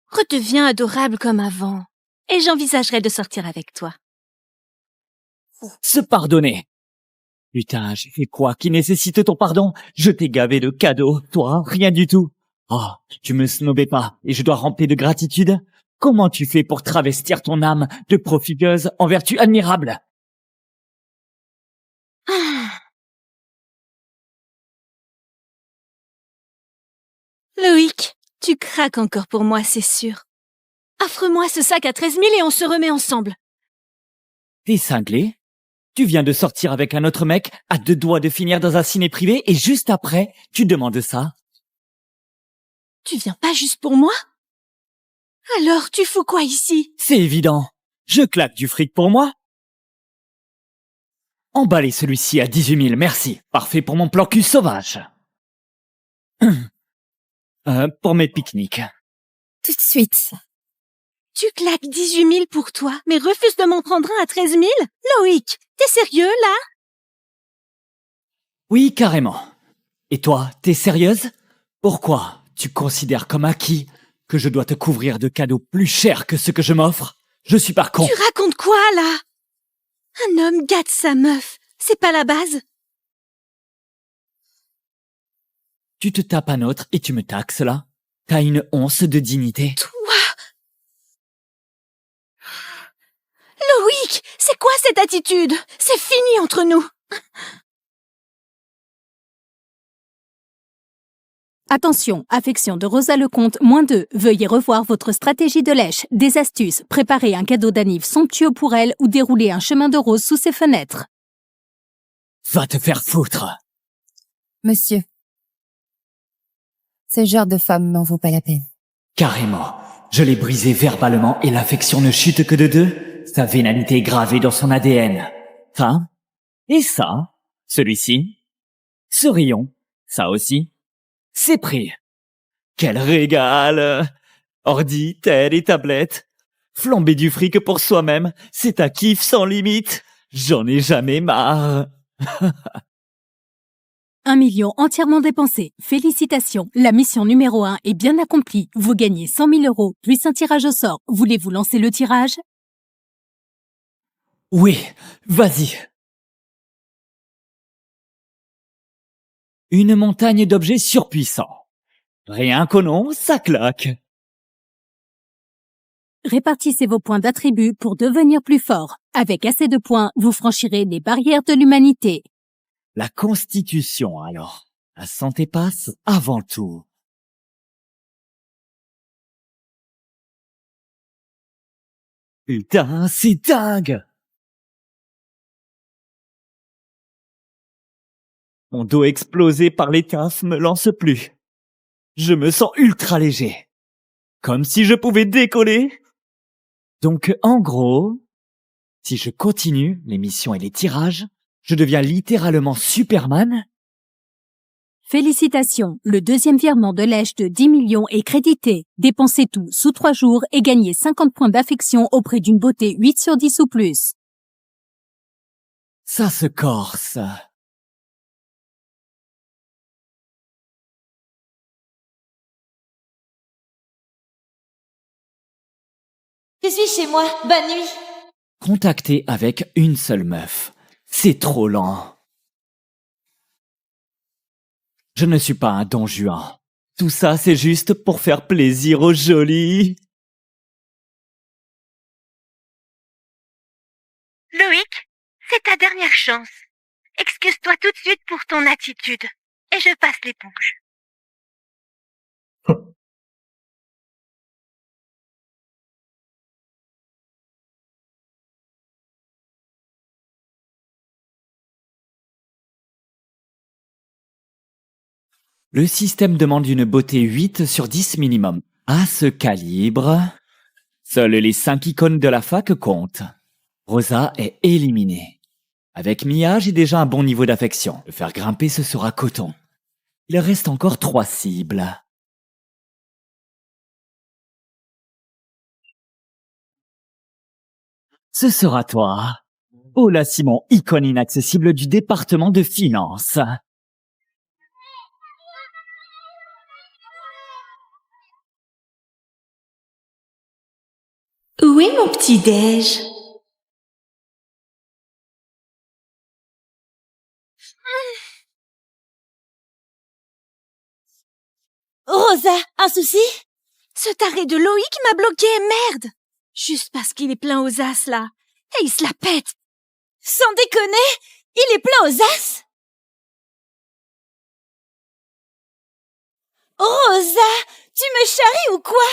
Redeviens adorable comme avant. Et j'envisagerai de sortir avec toi. Se pardonner. Putain, j'ai fait quoi qui nécessite ton pardon? Je t'ai gavé de cadeaux, toi, rien du tout. Oh, tu me snobais pas et je dois remplir de gratitude? Comment tu fais pour travestir ton âme de profiteuse en vertu admirable? Loïc, tu craques encore pour moi, c'est sûr. Offre-moi ce sac à 13 000 et on se remet ensemble. T'es cinglé? Tu viens de sortir avec un autre mec à 2 doigts de finir dans un ciné privé et juste après, tu demandes ça? Tu viens pas juste pour moi? Alors, tu fous quoi ici? C'est évident. Je claque du fric pour moi. Emballez celui-ci à 18 000, merci. Parfait pour mon plan cul sauvage. Pour mes pique-niques. Tout de suite. Tu claques 18 000 pour toi, mais refuses de m'en prendre un à 13 000? Loïc, t'es sérieux, là? Oui, carrément. Et toi, t'es sérieuse? Pourquoi tu considères comme acquis que je dois te couvrir de cadeaux plus chers que ceux que je m'offre? Je suis pas con. Tu racontes quoi, là? Un homme gâte sa meuf, c'est pas la base? Tu te tapes un autre et tu me taxes là? T'as une once de dignité? Toi! Loïc, c'est quoi cette attitude? C'est fini entre nous! Attention, affection de Rosa Lecomte, -2. Veuillez revoir votre stratégie de lèche, des astuces, préparer un cadeau d'anniv somptueux pour elle ou dérouler un chemin de rose sous ses fenêtres. Va te faire foutre! Monsieur, ce genre de femme n'en vaut pas la peine. Carrément. Je l'ai brisé verbalement et l'affection ne chute que de 2. Sa vénalité est gravée dans son ADN. Ça? Et ça? Celui-ci? Ce rayon? Ça aussi? C'est pris. Quel régal! Ordi, tel et tablette. Flamber du fric pour soi-même, c'est un kiff sans limite. J'en ai jamais marre. 1 million entièrement dépensé. Félicitations, la mission numéro 1 est bien accomplie. Vous gagnez 100 000 euros, plus un tirage au sort. Voulez-vous lancer le tirage? Oui, vas-y. Une montagne d'objets surpuissants. Rien qu'au nom, ça claque. Répartissez vos points d'attribut pour devenir plus fort. Avec assez de points, vous franchirez les barrières de l'humanité. La Constitution, alors. La santé passe avant tout. Putain, c'est dingue! Mon dos explosé par les quinfs me lance plus. Je me sens ultra léger. Comme si je pouvais décoller. Donc, en gros, si je continue les missions et les tirages, je deviens littéralement Superman. Félicitations, le deuxième virement de lèche de 10 millions est crédité. Dépensez tout sous 3 jours et gagnez 50 points d'affection auprès d'une beauté 8 sur 10 ou plus. Ça se corse. Je suis chez moi, bonne nuit. Contacter avec une seule meuf. C'est trop lent. Je ne suis pas un Don Juan. Tout ça, c'est juste pour faire plaisir aux jolis. Loïc, c'est ta dernière chance. Excuse-toi tout de suite pour ton attitude. Et je passe l'éponge. Le système demande une beauté 8 sur 10 minimum. À ce calibre, seules les 5 icônes de la fac comptent. Rosa est éliminée. Avec Mia, j'ai déjà un bon niveau d'affection. Le faire grimper, ce sera coton. Il reste encore 3 cibles. Ce sera toi. Ola Simon, icône inaccessible du département de finance. Où est mon petit-déj? Rosa, un souci? Ce taré de Loïc m'a bloqué, merde! Juste parce qu'il est plein aux as, là. Et il se la pète! Sans déconner, il est plein aux as? Rosa, tu me charries ou quoi?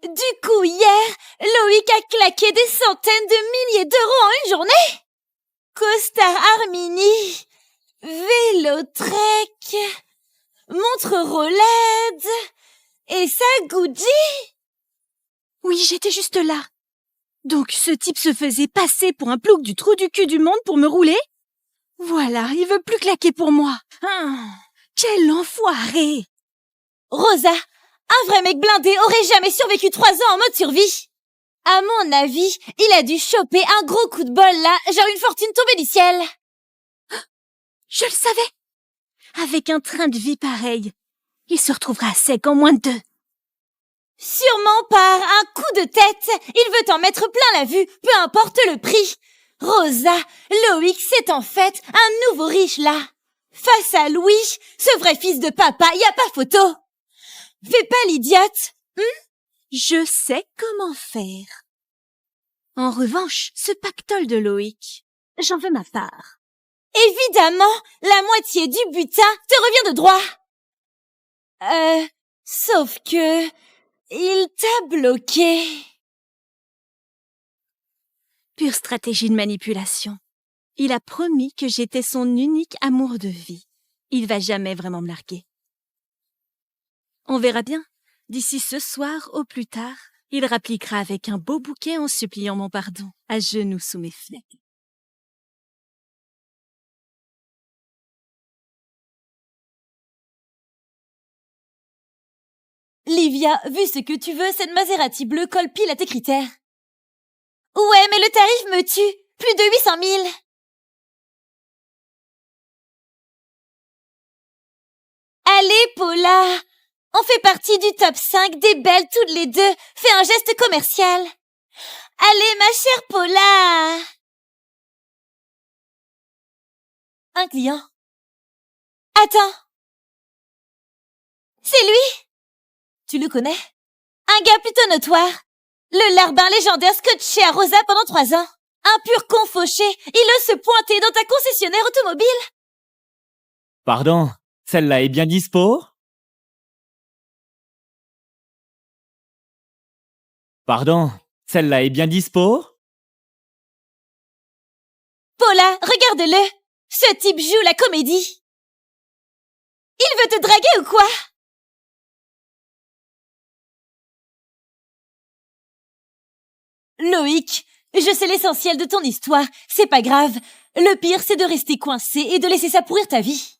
Du coup, hier, Loïc a claqué des centaines de milliers d'euros en une journée? Costard Armini, vélo Trek, montre Rolex, et ça Gucci? Oui, j'étais juste là. Donc ce type se faisait passer pour un plouc du trou du cul du monde pour me rouler? Voilà, il veut plus claquer pour moi. Quel enfoiré! Rosa, un vrai mec blindé aurait jamais survécu 3 ans en mode survie. À mon avis, il a dû choper un gros coup de bol là, genre une fortune tombée du ciel. Je le savais! Avec un train de vie pareil, il se retrouvera à sec en moins de 2. Sûrement par un coup de tête, il veut t'en mettre plein la vue, peu importe le prix. Rosa, Loïc, c'est en fait un nouveau riche là. Face à Louis, ce vrai fils de papa, y a pas photo. Fais pas l'idiote. Je sais comment faire. En revanche, ce pactole de Loïc, j'en veux ma part. Évidemment, la moitié du butin te revient de droit. Sauf que... il t'a bloqué. Pure stratégie de manipulation. Il a promis que j'étais son unique amour de vie. Il va jamais vraiment me larguer. On verra bien. D'ici ce soir, au plus tard, il rappliquera avec un beau bouquet en suppliant mon pardon, à genoux sous mes flecs. Livia, vu ce que tu veux, cette Maserati bleue colle pile à tes critères. Ouais, mais le tarif me tue. Plus de 800 000. Allez, Paula. On fait partie du top 5 des belles toutes les deux. Fais un geste commercial. Allez, ma chère Paula. Un client. Attends. C'est lui? Tu le connais? Un gars plutôt notoire. Le larbin légendaire scotché à Rosa pendant 3 ans. Un pur con fauché. Il ose se pointer dans ta concessionnaire automobile. Pardon, celle-là est bien dispo? Pardon, celle-là est bien dispo? Paula, regarde-le. Ce type joue la comédie. Il veut te draguer ou quoi? Loïc, je sais l'essentiel de ton histoire. C'est pas grave. Le pire, c'est de rester coincé et de laisser ça pourrir ta vie.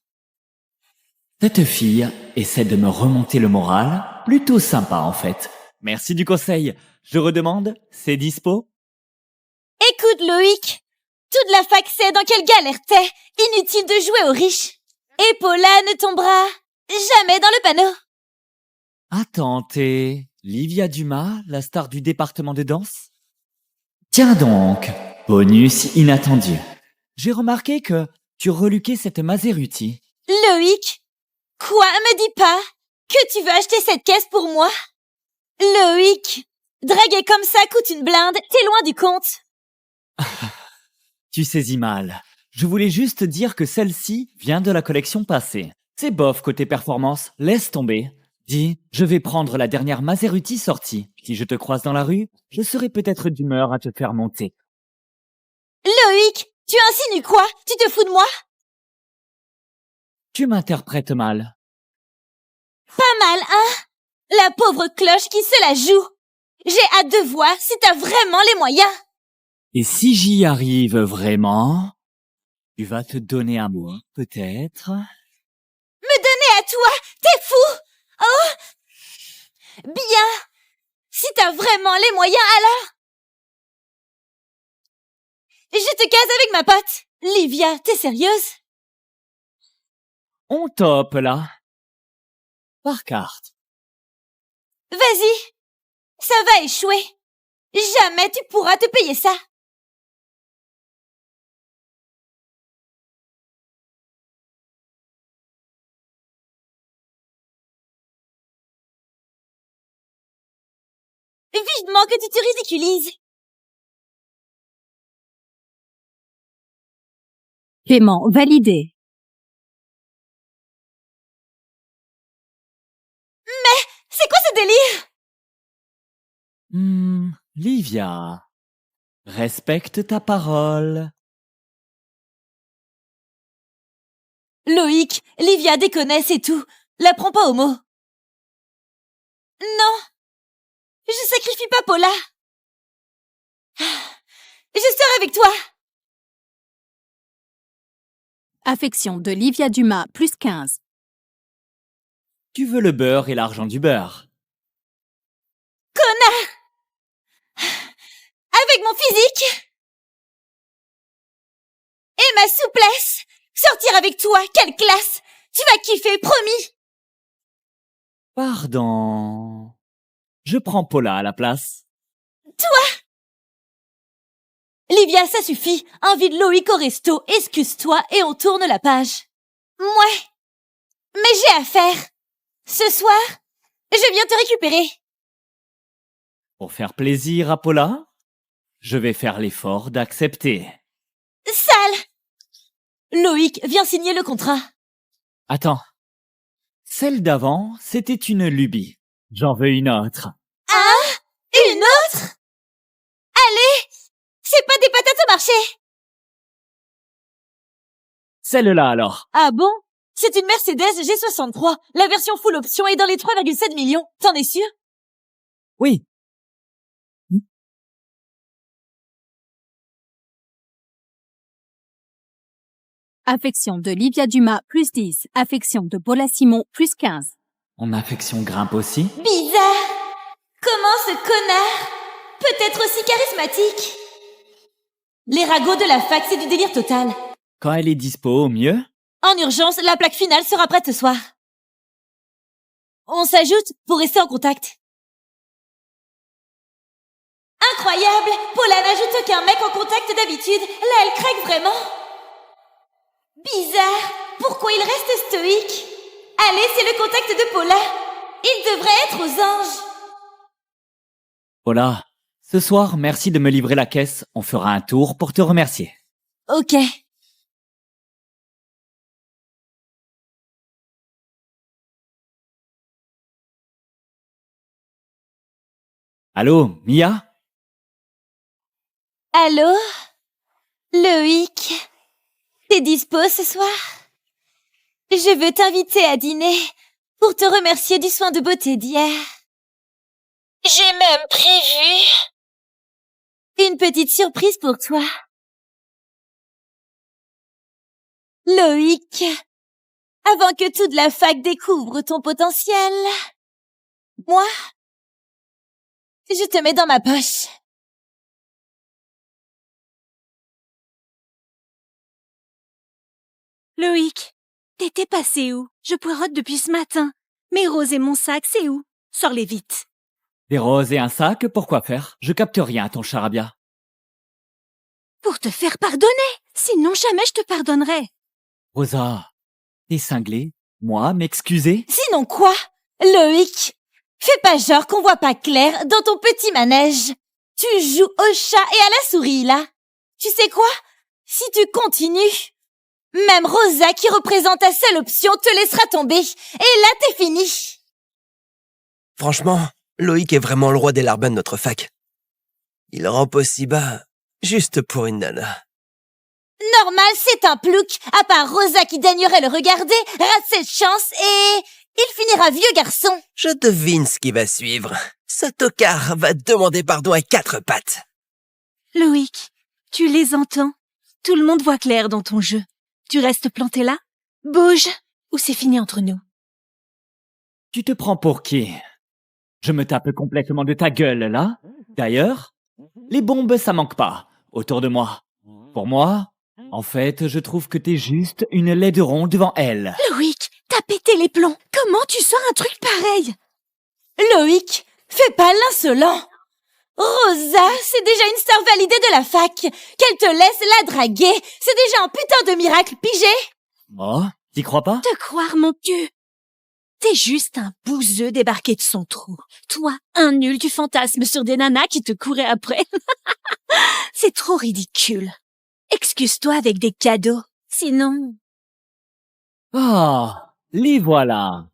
Cette fille essaie de me remonter le moral. Plutôt sympa, en fait. Merci du conseil. Je redemande, c'est dispo? Écoute, Loïc. Toute la fac sait dans quelle galère t'es. Inutile de jouer aux riches. Et Paula ne tombera jamais dans le panneau. Attends, t'es Livia Dumas, la star du département de danse? Tiens donc, bonus inattendu. J'ai remarqué que tu reluquais cette Maserati. Loïc? Quoi? Me dis pas que tu veux acheter cette caisse pour moi? Loïc, draguer comme ça coûte une blinde. T'es loin du compte. Tu saisis mal. Je voulais juste dire que celle-ci vient de la collection passée. C'est bof côté performance, laisse tomber. Dis, je vais prendre la dernière Maserati sortie. Si je te croise dans la rue, je serai peut-être d'humeur à te faire monter. Loïc, tu insinues quoi? Tu te fous de moi? Tu m'interprètes mal. Pas mal, hein? La pauvre cloche qui se la joue. J'ai hâte de voir si t'as vraiment les moyens. Et si j'y arrive vraiment, tu vas te donner à moi, peut-être? Me donner à toi, t'es fou! Oh! Bien! Si t'as vraiment les moyens, alors! Je te case avec ma pote. Livia, t'es sérieuse? On top, là. Par carte. Vas-y! Ça va échouer! Jamais tu pourras te payer ça! Vivement que tu te ridiculises! Paiement validé. C'est quoi ce délire? Livia, respecte ta parole. Loïc, Livia déconne, c'est tout. La prends pas au mot. Non! Je sacrifie pas Paula! Je sors avec toi! Affection de Livia Dumas, plus 15. Tu veux le beurre et l'argent du beurre. Connard! Avec mon physique! Et ma souplesse! Sortir avec toi, quelle classe! Tu vas kiffer, promis! Pardon. Je prends Paula à la place. Livia, ça suffit. Invite Loïc au resto, excuse-toi et on tourne la page. Mouais. Mais j'ai à faire. Ce soir, je viens te récupérer. Pour faire plaisir à Paula, je vais faire l'effort d'accepter. Sale! Loïc, viens signer le contrat. Attends. Celle d'avant, c'était une lubie. J'en veux une autre. Une autre? Allez! C'est pas des patates au marché! Celle-là alors. Ah bon? C'est une Mercedes G63. La version full option est dans les 3,7 millions. T'en es sûr? Oui. Affection de Livia Dumas, plus 10. Affection de Paula Simon, plus 15. Mon affection grimpe aussi. Bizarre! Comment ce connard peut être aussi charismatique? Les ragots de la fac, c'est du délire total. Quand elle est dispo, au mieux. En urgence, la plaque finale sera prête ce soir. On s'ajoute pour rester en contact. Incroyable! Paula n'ajoute aucun mec en contact d'habitude. Là, elle craque vraiment. Bizarre! Pourquoi il reste stoïque? Allez, c'est le contact de Paula. Il devrait être aux anges. Paula, ce soir, merci de me livrer la caisse. On fera un tour pour te remercier. Ok. Allô, Mia? Allô? Loïc? T'es dispo ce soir? Je veux t'inviter à dîner pour te remercier du soin de beauté d'hier. J'ai même prévu une petite surprise pour toi. Loïc, avant que toute la fac découvre ton potentiel, moi, je te mets dans ma poche. Loïc, t'étais passé où? Je poireaute depuis ce matin. Mes roses et mon sac, c'est où? Sors-les vite. Des roses et un sac, pourquoi faire? Je capte rien à ton charabia. Pour te faire pardonner. Sinon, jamais je te pardonnerai. Rosa, t'es cinglée? Moi, m'excuser? Sinon quoi? Loïc, fais pas genre qu'on voit pas clair dans ton petit manège. Tu joues au chat et à la souris, là. Tu sais quoi? Si tu continues, même Rosa, qui représente ta seule option, te laissera tomber. Et là, t'es fini. Franchement, Loïc est vraiment le roi des larbins de notre fac. Il rampe aussi bas, juste pour une nana. Normal, c'est un plouc. À part Rosa qui daignerait le regarder, rate cette chance et Il finira vieux garçon. Je devine ce qui va suivre. Ce tocard va demander pardon à 4 pattes. Loïc, tu les entends? Tout le monde voit clair dans ton jeu. Tu restes planté là? Bouge, ou c'est fini entre nous. Tu te prends pour qui? Je me tape complètement de ta gueule, là. D'ailleurs, les bombes, ça manque pas, autour de moi. Pour moi, en fait, je trouve que t'es juste une laideron devant elle. Loïc, t'as pété les plombs. Comment tu sors un truc pareil? Loïc, fais pas l'insolent. Rosa, c'est déjà une star validée de la fac. Qu'elle te laisse la draguer, c'est déjà un putain de miracle pigé. Oh, t'y crois pas? Te croire, mon cul. T'es juste un bouseux débarqué de son trou. Toi, un nul, tu fantasmes sur des nanas qui te couraient après. C'est trop ridicule. Excuse-toi avec des cadeaux. Sinon... Oh, les voilà.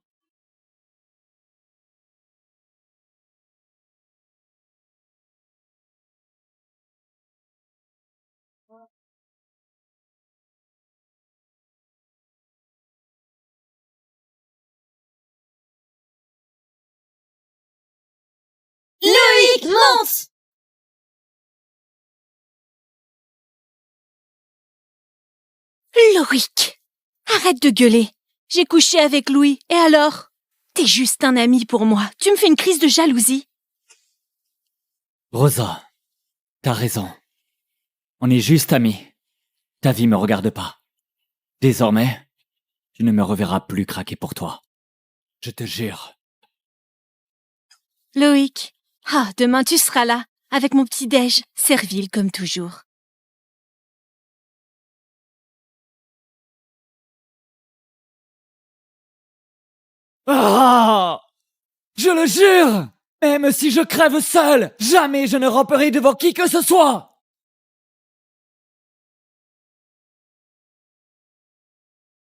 Loïc, monte! Loïc, arrête de gueuler. J'ai couché avec Louis, et alors? T'es juste un ami pour moi. Tu me fais une crise de jalousie. Rosa, t'as raison. On est juste amis. Ta vie me regarde pas. Désormais, tu ne me reverras plus craquer pour toi. Je te jure. Loïc, demain tu seras là, avec mon petit déj, servile comme toujours. Ah! Je le jure! Même si je crève seul, jamais je ne ramperai devant qui que ce soit!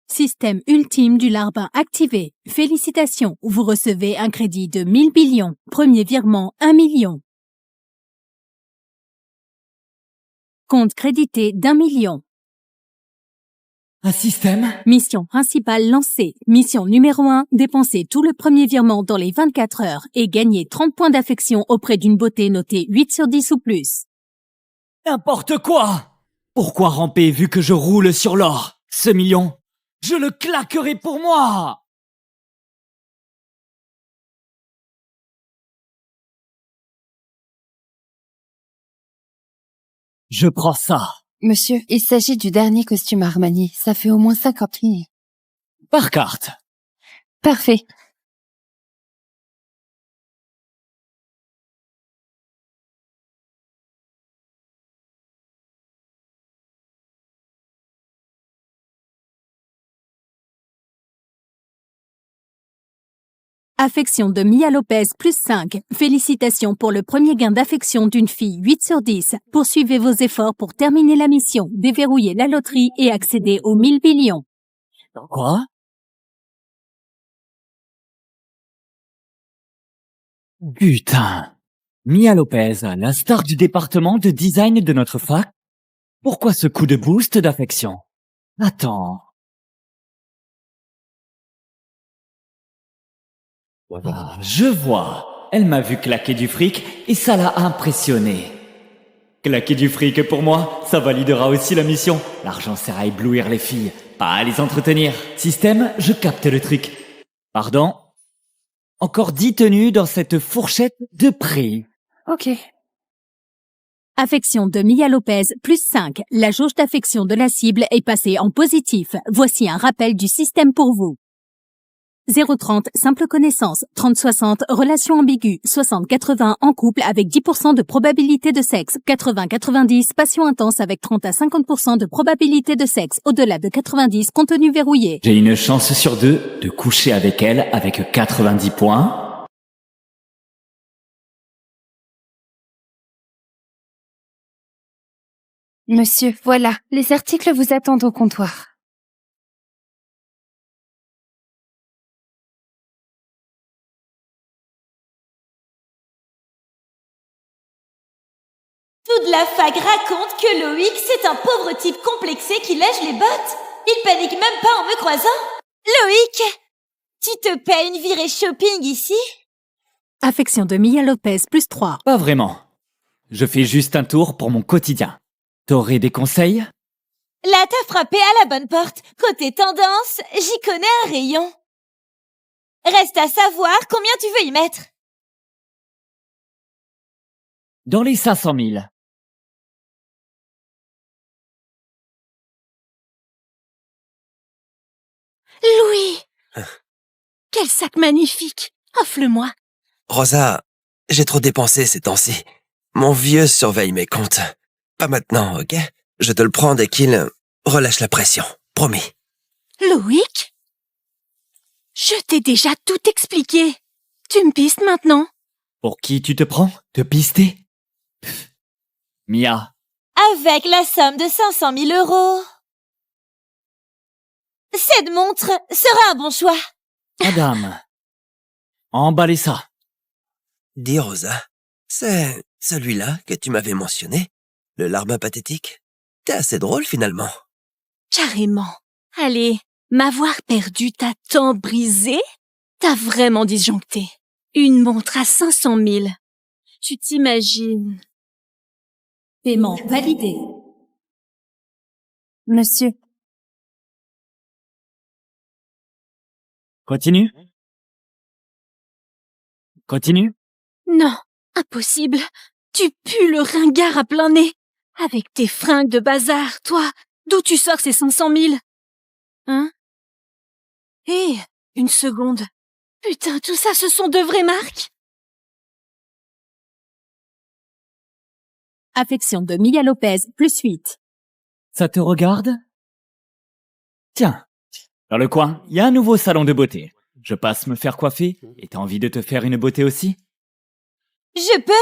Système ultime du larbin activé. Félicitations, vous recevez un crédit de 1000 billions. Premier virement, 1 million. Compte crédité d'1 million. Un système? Mission principale lancée. Mission numéro 1, dépenser tout le premier virement dans les 24 heures et gagner 30 points d'affection auprès d'une beauté notée 8 sur 10 ou plus. N'importe quoi! Pourquoi ramper vu que je roule sur l'or? Ce million, je le claquerai pour moi! Je prends ça. Monsieur, il s'agit du dernier costume Armani. Ça fait au moins 50 000. Par carte. Parfait. Affection de Mia Lopez plus 5. Félicitations pour le premier gain d'affection d'une fille 8 sur 10. Poursuivez vos efforts pour terminer la mission, déverrouiller la loterie et accéder aux 1000 billions. Quoi? Putain. Mia Lopez, la star du département de design de notre fac? Pourquoi ce coup de boost d'affection? Attends. Je vois. Elle m'a vu claquer du fric et ça l'a impressionné. Claquer du fric pour moi, ça validera aussi la mission. L'argent sert à éblouir les filles, pas à les entretenir. Système, je capte le truc. Pardon? Encore 10 tenues dans cette fourchette de prix. Ok. Affection de Mia Lopez plus 5. La jauge d'affection de la cible est passée en positif. Voici un rappel du système pour vous. 0,30, simple connaissance. 30-60, relation ambiguë. 60-80, en couple avec 10% de probabilité de sexe. 80-90, passion intense avec 30 à 50% de probabilité de sexe. Au-delà de 90, contenu verrouillé. J'ai une chance sur 2 de coucher avec elle avec 90 points. Monsieur, voilà, les articles vous attendent au comptoir. Toute la fac raconte que Loïc, c'est un pauvre type complexé qui lèche les bottes. Il panique même pas en me croisant. Loïc, Tu te paies une virée shopping ici? Affection de Mia Lopez, plus 3. Pas vraiment. Je fais juste un tour pour mon quotidien. T'aurais des conseils? Là, t'as frappé à la bonne porte. Côté tendance, j'y connais un rayon. Reste à savoir combien tu veux y mettre. Dans les 500 000. Louis! Quel sac magnifique! Offre-le-moi. Rosa, j'ai trop dépensé ces temps-ci. Mon vieux surveille mes comptes. Pas maintenant, ok? Je te le prends dès qu'il relâche la pression. Promis. Loïc? Je t'ai déjà tout expliqué. Tu me pistes maintenant? Pour qui tu te prends? Te pister? Pff. Mia, Avec la somme de 500 000 €. Cette montre sera un bon choix. madame. Emballez ça. Dis, Rosa, c'est celui-là que tu m'avais mentionné? Le larbin pathétique? T'es assez drôle, finalement. Carrément. Allez, m'avoir perdu t'a tant brisé? T'as vraiment disjoncté. Une montre à 500 000. Tu t'imagines? Paiement validé. Monsieur, Continue. Continue. Non, impossible. Tu pues le ringard à plein nez. Avec tes fringues de bazar, toi, d'où tu sors ces 500 000? Hein? Hé, une seconde. Putain, tout ça, ce sont de vraies marques? Affection de Mia Lopez, plus 8. Ça te regarde? Tiens, dans le coin, il y a un nouveau salon de beauté. Je passe me faire coiffer et t'as envie de te faire une beauté aussi? Je peux?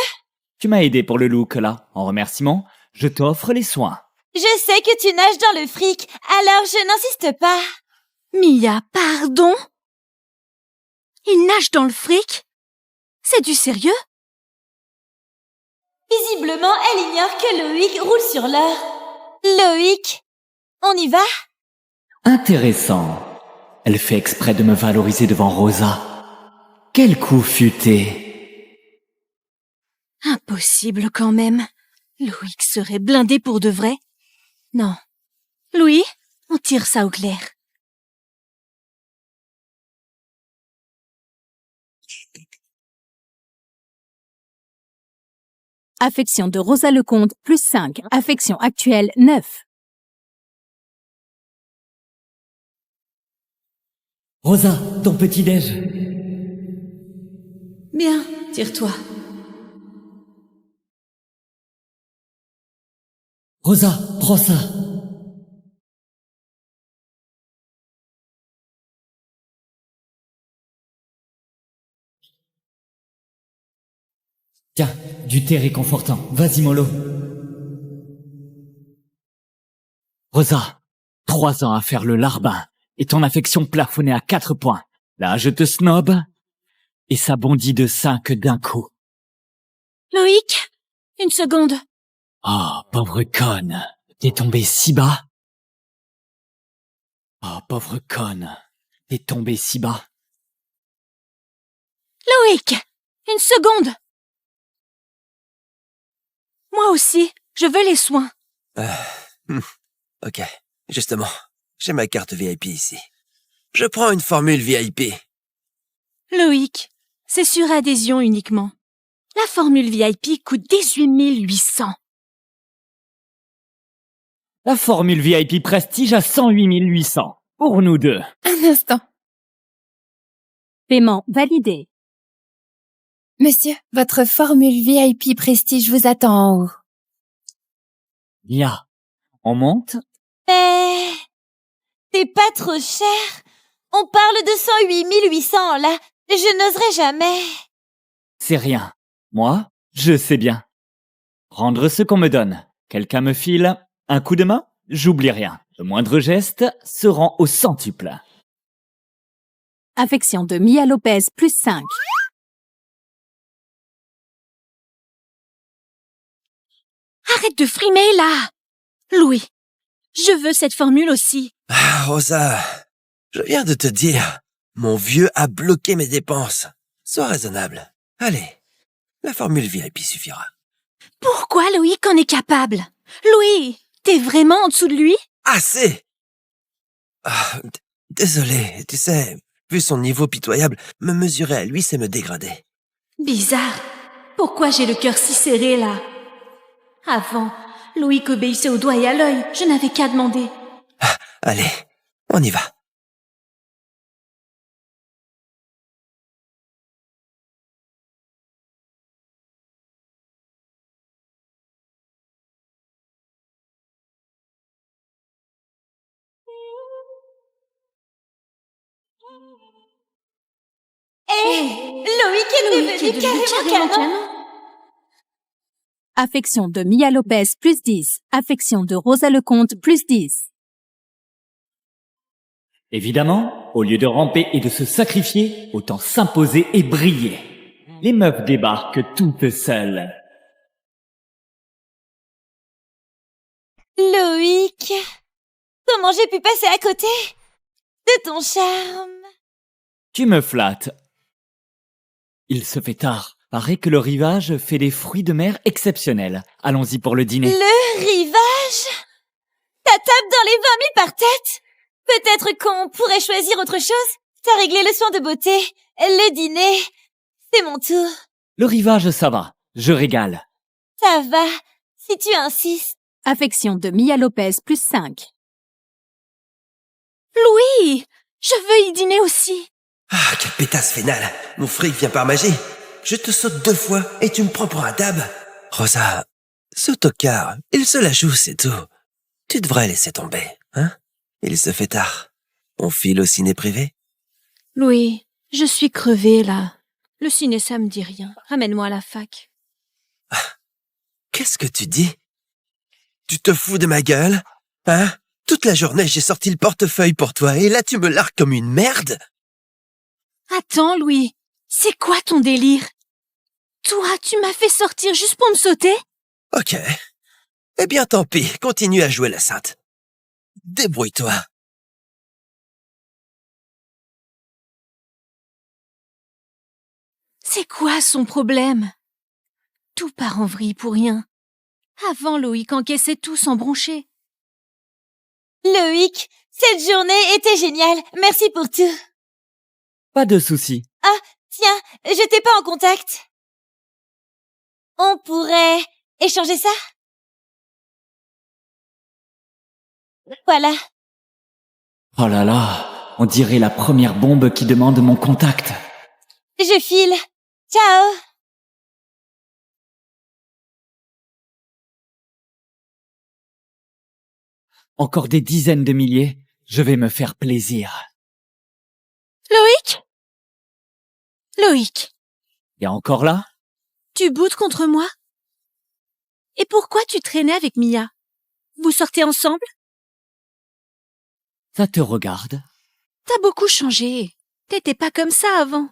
Tu m'as aidé pour le look là. En remerciement, je t'offre les soins. Je sais que tu nages dans le fric, alors je n'insiste pas. Mia, pardon? Il nage dans le fric? C'est du sérieux? Visiblement, elle ignore que Loïc roule sur l'or. Loïc, on y va? Intéressant. Elle fait exprès de me valoriser devant Rosa. Quel coup futé. Impossible quand même. Loïc serait blindé pour de vrai? Non. Louis, on tire ça au clair. Affection de Rosa Lecomte, plus 5. Affection actuelle, 9. Rosa, ton petit-déj. Bien, tire-toi. Rosa, prends ça. Tiens, du thé réconfortant. Vas-y, mollo. Rosa, 3 ans à faire le larbin et ton affection plafonnée à 4 points. Là, je te snob et ça bondit de 5 d'un coup. Loïc, une seconde. Oh, pauvre conne. T'es tombé si bas. Oh, pauvre conne. T'es tombé si bas. Loïc, une seconde. Moi aussi, je veux les soins. Ok, justement, j'ai ma carte VIP ici. Je prends une formule VIP. Loïc, c'est sur adhésion uniquement. La formule VIP coûte 18 800. La formule VIP Prestige à 108 800. Pour nous deux. un instant. Paiement validé. Monsieur, votre formule VIP Prestige vous attend en haut. Mia, on monte? Mais... t'es pas trop cher. On parle de 108 800, là. Je n'oserais jamais. C'est rien. Moi, je sais bien. Rendre ce qu'on me donne. Quelqu'un me file un coup de main, j'oublie rien. Le moindre geste se rend au centuple. Affection de Mia Lopez, plus 5. Arrête de frimer, là. Louis, je veux cette formule aussi. Ah, Rosa, je viens de te dire, Mon vieux a bloqué mes dépenses. Sois raisonnable. Allez, la formule VIP suffira. Pourquoi Loïc en est capable? Louis, t'es vraiment en dessous de lui? Assez! Ah, désolé, tu sais, vu son niveau pitoyable, me mesurer à lui, c'est me dégrader. Bizarre. Pourquoi j'ai le cœur si serré, là? Avant, Loïc obéissait au doigt et à l'œil. Je n'avais qu'à demander. Allez, on y va. Loïc est devenu carrément canon. Affection de Mia Lopez, plus 10. Affection de Rosa Lecomte, plus 10. Évidemment, au lieu de ramper et de se sacrifier, autant s'imposer et briller. Les meufs débarquent toutes seules. Loïc, comment j'ai pu passer à côté de ton charme? Tu me flattes. Il se fait tard. Paraît que le rivage fait des fruits de mer exceptionnels. Allons-y pour le dîner. Le rivage? Ta table dans les 20 000 par tête? Peut-être qu'on pourrait choisir autre chose? T'as réglé le soin de beauté. Le dîner, c'est mon tour. Le rivage, ça va. Je régale. Ça va, si tu insistes. Affection de Mia Lopez, plus 5. Louis, je veux y dîner aussi. Ah, quelle pétasse vénale. Mon fric vient par magie. Je te saute 2 fois et tu me prends pour un dab. Rosa, ce tocard, il se la joue, c'est tout. Tu devrais laisser tomber, hein? Il se fait tard. On file au ciné privé? Louis, je suis crevée, là. Le ciné, ça me dit rien. Ramène-moi à la fac. Qu'est-ce que tu dis? Tu te fous de ma gueule? Hein? Toute la journée, j'ai sorti le portefeuille pour toi et là, tu me largues comme une merde? Attends, Louis. C'est quoi ton délire? Toi, tu m'as fait sortir juste pour me sauter? Ok. Eh bien, tant pis. Continue à jouer la sainte. Débrouille-toi. C'est quoi son problème? Tout part en vrille pour rien. Avant, Loïc encaissait tout sans broncher. Loïc, cette journée était géniale. Merci pour tout. Pas de soucis. Ah, tiens, je t'ai pas en contact. On pourrait échanger ça? Voilà. Oh là là, on dirait la première bombe qui demande mon contact. Je file. Ciao. Encore des dizaines de milliers, je vais me faire plaisir. Loïc? Loïc, Et encore là? tu boudes contre moi? Et pourquoi tu traînais avec Mia? Vous sortez ensemble? Ça te regarde. T'as beaucoup changé. T'étais pas comme ça avant.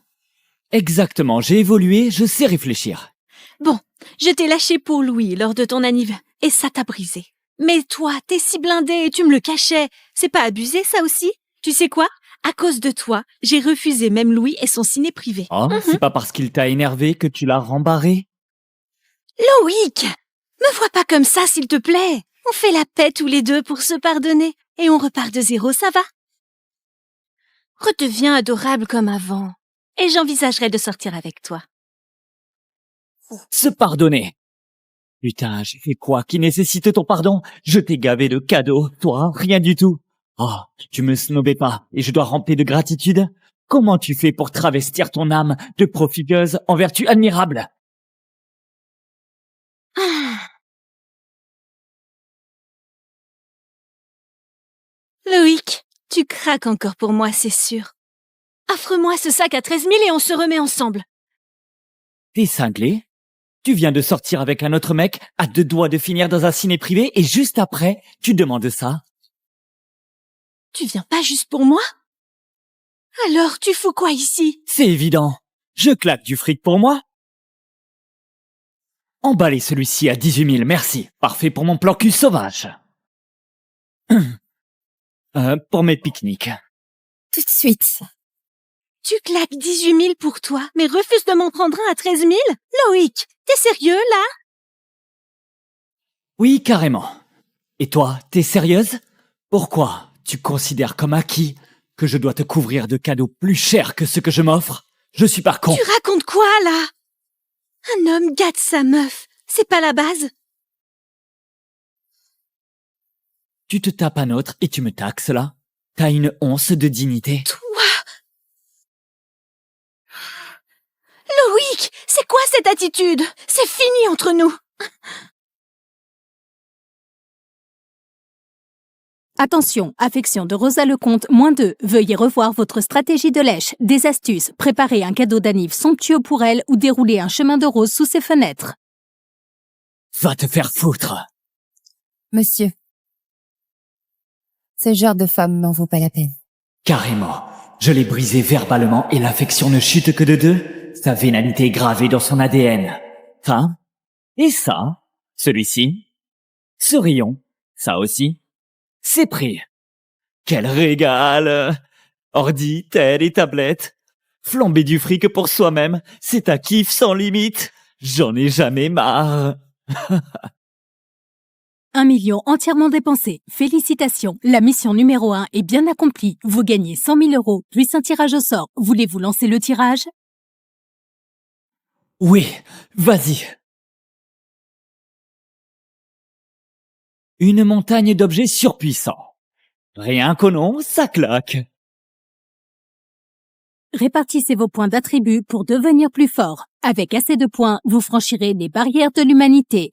Exactement, j'ai évolué, je sais réfléchir. Bon, je t'ai lâché pour Louis lors de ton anniv, et ça t'a brisé. Mais toi, t'es si blindé et tu me le cachais. C'est pas abusé, ça aussi? Tu sais quoi? À cause de toi, j'ai refusé même Louis et son ciné privé. Oh, c'est pas parce qu'il t'a énervé que tu l'as rembarré? Loïc! Me vois pas comme ça, s'il te plaît. On fait la paix tous les deux pour se pardonner, et on repart de zéro, ça va? Redeviens adorable comme avant, et j'envisagerai de sortir avec toi. Se pardonner. Putain, j'ai fait quoi qui nécessite ton pardon? Je t'ai gavé de cadeaux, toi, rien du tout. Oh, tu me snobais pas, et je dois ramper de gratitude? Comment tu fais pour travestir ton âme de profiteuse en vertu admirable? Loïc, tu craques encore pour moi, c'est sûr. Offre-moi ce sac à 13 000 et on se remet ensemble. T'es cinglé? Tu viens de sortir avec un autre mec, à 2 doigts de finir dans un ciné privé, et juste après, tu demandes ça? Tu viens pas juste pour moi? Alors, tu fous quoi ici? C'est évident. Je claque du fric pour moi. Emballez celui-ci à 18 000, merci. Parfait pour mon plan cul sauvage. Pour mes pique-niques. Tout de suite. Tu claques 18 000 pour toi, mais refuses de m'en prendre un à 13 000? Loïc, t'es sérieux, là? Oui, carrément. Et toi, t'es sérieuse? Pourquoi tu considères comme acquis que je dois te couvrir de cadeaux plus chers que ceux que je m'offre? Je suis pas con. Tu racontes quoi, là? Un homme gâte sa meuf, c'est pas la base? Tu te tapes un autre et tu me taxes là? T'as une once de dignité? Toi! Loïc, c'est quoi cette attitude? C'est fini entre nous! Attention, affection de Rosa Lecomte, -2. Veuillez revoir votre stratégie de lèche, des astuces, préparer un cadeau d'anniv somptueux pour elle ou dérouler un chemin de rose sous ses fenêtres. Va te faire foutre! Monsieur, ce genre de femme n'en vaut pas la peine. Carrément. Je l'ai brisé verbalement et l'affection ne chute que de 2. Sa vénalité est gravée dans son ADN. Ça? Et ça? Celui-ci? Ce rayon? Ça aussi? C'est pris. Quel régal! Ordi, tel et tablette. Flamber du fric pour soi-même, c'est un kiff sans limite. J'en ai jamais marre. 1 million entièrement dépensé. Félicitations, la mission numéro 1 est bien accomplie. Vous gagnez 100 000 €, plus un tirage au sort. Voulez-vous lancer le tirage? Oui, vas-y. Une montagne d'objets surpuissants. Rien qu'au nom, ça claque. Répartissez vos points d'attribut pour devenir plus fort. Avec assez de points, vous franchirez les barrières de l'humanité.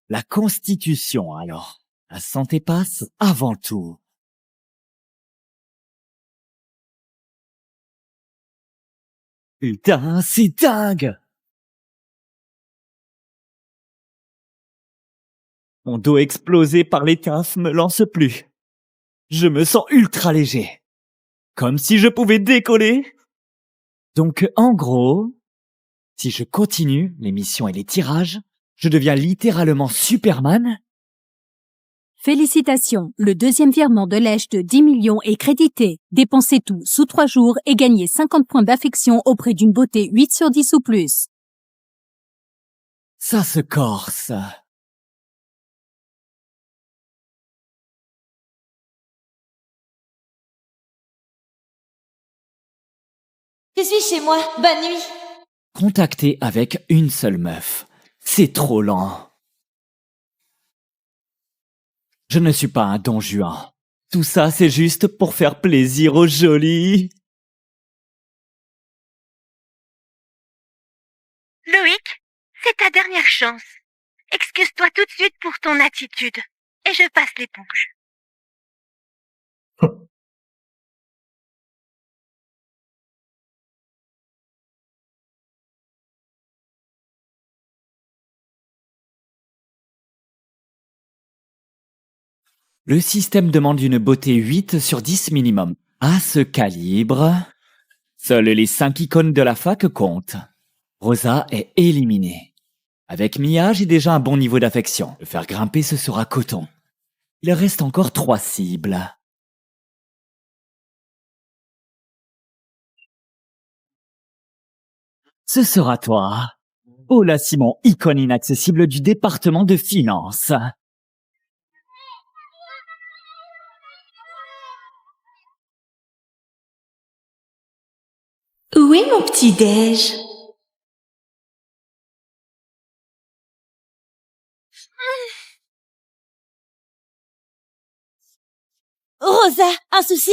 La constitution, alors. La santé passe avant tout. Putain, c'est dingue! Mon dos explosé par les quinfs me lance plus. Je me sens ultra léger. Comme si je pouvais décoller. Donc, en gros, si je continue les missions et les tirages, je deviens littéralement Superman. Félicitations, le deuxième virement de lèche de 10 millions est crédité. Dépensez tout sous 3 jours et gagnez 50 points d'affection auprès d'une beauté 8 sur 10 ou plus. Ça se corse. Je suis chez moi, bonne nuit. Contacter avec une seule meuf. C'est trop lent. Je ne suis pas un Don Juan. Tout ça, c'est juste pour faire plaisir aux jolis. Loïc, c'est ta dernière chance. Excuse-toi tout de suite pour ton attitude. Et je passe l'éponge. Le système demande une beauté 8 sur 10 minimum. À ce calibre, seules les 5 icônes de la fac comptent. Rosa est éliminée. Avec Mia, j'ai déjà un bon niveau d'affection. Le faire grimper, ce sera coton. Il reste encore 3 cibles. Ce sera toi. Paula Simon, icône inaccessible du département de finance. Où est mon petit-déj? Rosa, un souci?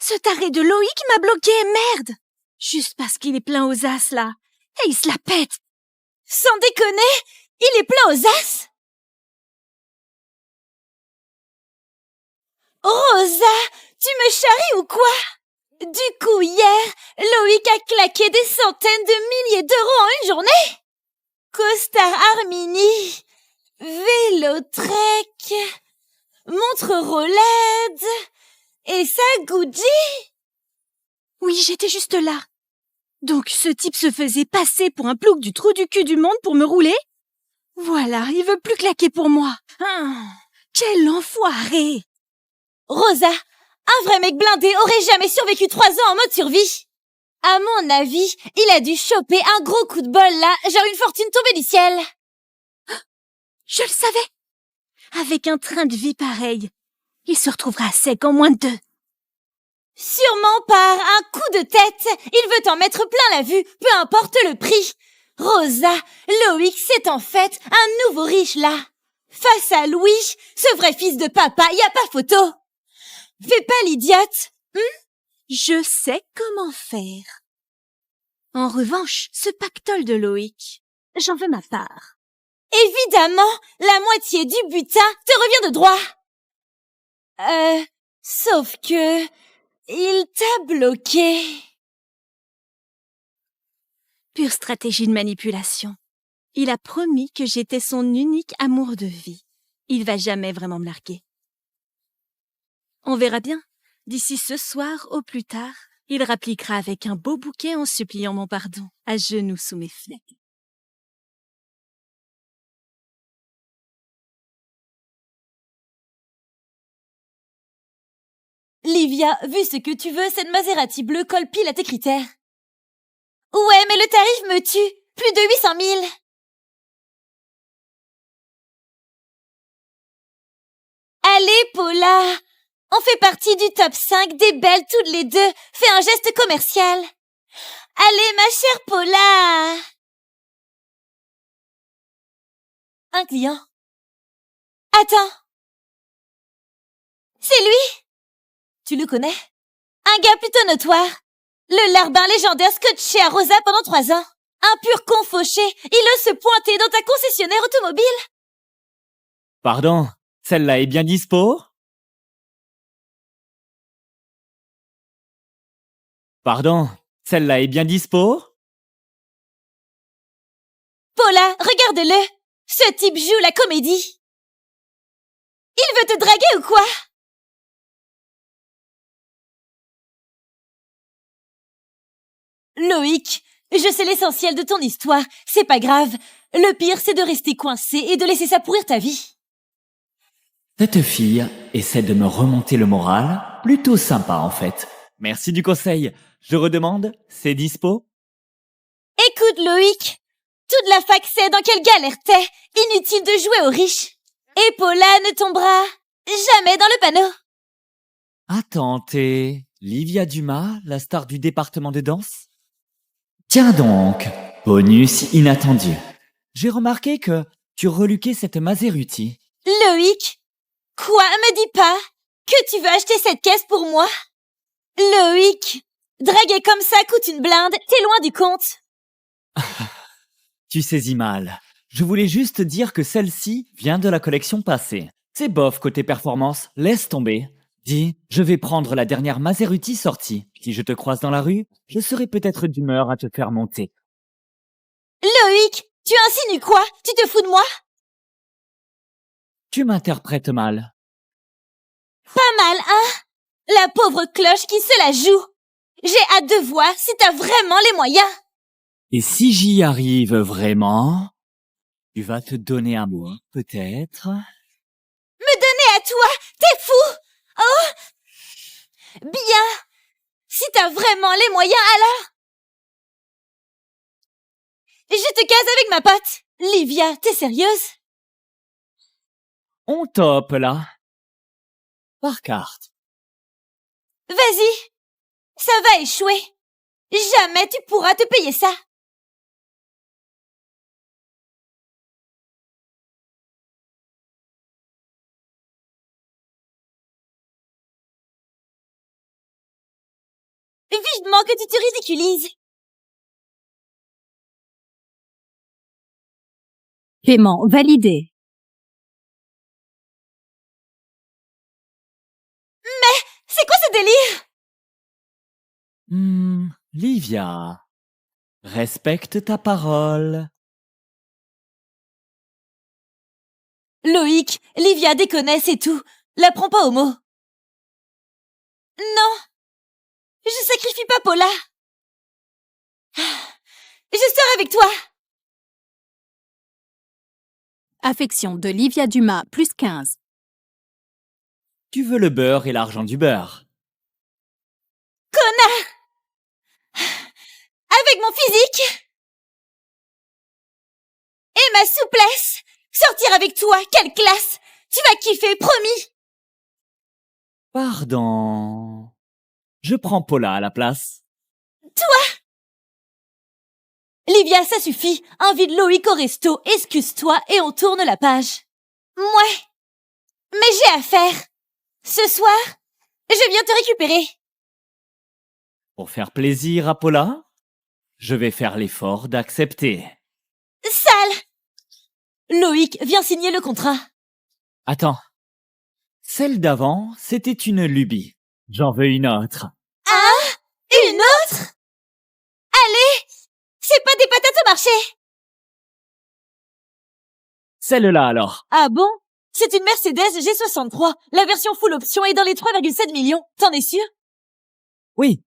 Ce taré de Loïc m'a bloqué, merde! Juste parce qu'il est plein aux as, là. Et il se la pète! Sans déconner, il est plein aux as? Rosa, tu me charries ou quoi? Du coup, hier, Loïc a claqué des centaines de milliers d'euros en une journée? Costard Armini, vélo Trek, montre Rolex, et ça Gucci? Oui, j'étais juste là. Donc ce type se faisait passer pour un plouc du trou du cul du monde pour me rouler? Voilà, il veut plus claquer pour moi. Ah, quel enfoiré! Rosa, un vrai mec blindé aurait jamais survécu 3 ans en mode survie. À mon avis, il a dû choper un gros coup de bol là, genre une fortune tombée du ciel. Je le savais. Avec un train de vie pareil, il se retrouvera à sec en moins de 2. Sûrement par un coup de tête. Il veut en mettre plein la vue, peu importe le prix. Rosa, Loïc, c'est en fait un nouveau riche là. Face à Louis, ce vrai fils de papa, y a pas photo. Fais pas l'idiote. Je sais comment faire. En revanche, ce pactole de Loïc, j'en veux ma part. Évidemment, la moitié du butin te revient de droit. Sauf que... il t'a bloqué. Pure stratégie de manipulation. Il a promis que j'étais son unique amour de vie. Il va jamais vraiment me larguer. On verra bien. D'ici ce soir, au plus tard, il rappliquera avec un beau bouquet en suppliant mon pardon, à genoux sous mes flecs. Livia, vu ce que tu veux, cette Maserati bleue colle pile à tes critères. Ouais, mais le tarif me tue. Plus de 800 000. Allez, Paula. On fait partie du top 5 des belles toutes les deux. Fais un geste commercial. Allez, ma chère Paula. Un client. Attends. C'est lui? Tu le connais? Un gars plutôt notoire. Le larbin légendaire scotché à Rosa pendant 3 ans. Un pur con fauché. Il ose se pointer dans ta concessionnaire automobile. Pardon, celle-là est bien dispo? Pardon, celle-là est bien dispo? Paula, regarde-le. Ce type joue la comédie. Il veut te draguer ou quoi? Loïc, je sais l'essentiel de ton histoire. C'est pas grave. Le pire, c'est de rester coincé et de laisser ça pourrir ta vie. Cette fille essaie de me remonter le moral. Plutôt sympa en fait. Merci du conseil. Je redemande, c'est dispo? Écoute, Loïc. Toute la fac sait dans quelle galère t'es. Inutile de jouer aux riches. Et Paula ne tombera jamais dans le panneau. Attends, t'es Livia Dumas, la star du département de danse? Tiens donc, bonus inattendu. J'ai remarqué que tu reluquais cette Maserati. Loïc? Quoi? Me dis pas que tu veux acheter cette caisse pour moi? Loïc, draguer comme ça coûte une blinde. T'es loin du compte. Tu saisis mal. Je voulais juste dire que celle-ci vient de la collection passée. C'est bof côté performance, laisse tomber. Dis, je vais prendre la dernière Maserati sortie. Si je te croise dans la rue, je serai peut-être d'humeur à te faire monter. Loïc, tu insinues quoi? Tu te fous de moi? Tu m'interprètes mal. Pas mal, hein? La pauvre cloche qui se la joue. J'ai hâte de voir si t'as vraiment les moyens. Et si j'y arrive vraiment, tu vas te donner à moi, peut-être? Me donner à toi? T'es fou? Oh! Bien! Si t'as vraiment les moyens, alors! Je te case avec ma pote. Livia, t'es sérieuse? On top là. Par carte. Vas-y. Ça va échouer. Jamais tu pourras te payer ça. Vivement que tu te ridiculises. Paiement validé. C'est quoi ce délire? Livia, respecte ta parole. Loïc, Livia déconne, c'est tout. La prends pas au mot. Non. Je sacrifie pas Paula. Je sors avec toi. Affection de Livia Dumas, plus 15. Tu veux le beurre et l'argent du beurre. Connard! Et ma souplesse! Sortir avec toi, quelle classe! Tu vas kiffer, promis! Pardon. Je prends Paula à la place. Livia, ça suffit. Invite Loïc au resto, excuse-toi et on tourne la page. Mouais. Mais j'ai à faire. Ce soir, je viens te récupérer. Pour faire plaisir à Paula, je vais faire l'effort d'accepter. Sale! Loïc, viens signer le contrat. Attends. Celle d'avant, c'était une lubie. J'en veux une autre. Une autre? Allez! C'est pas des patates au marché! Celle-là alors. Ah bon? C'est une Mercedes G63. La version full option est dans les 3,7 millions. T'en es sûr? Oui.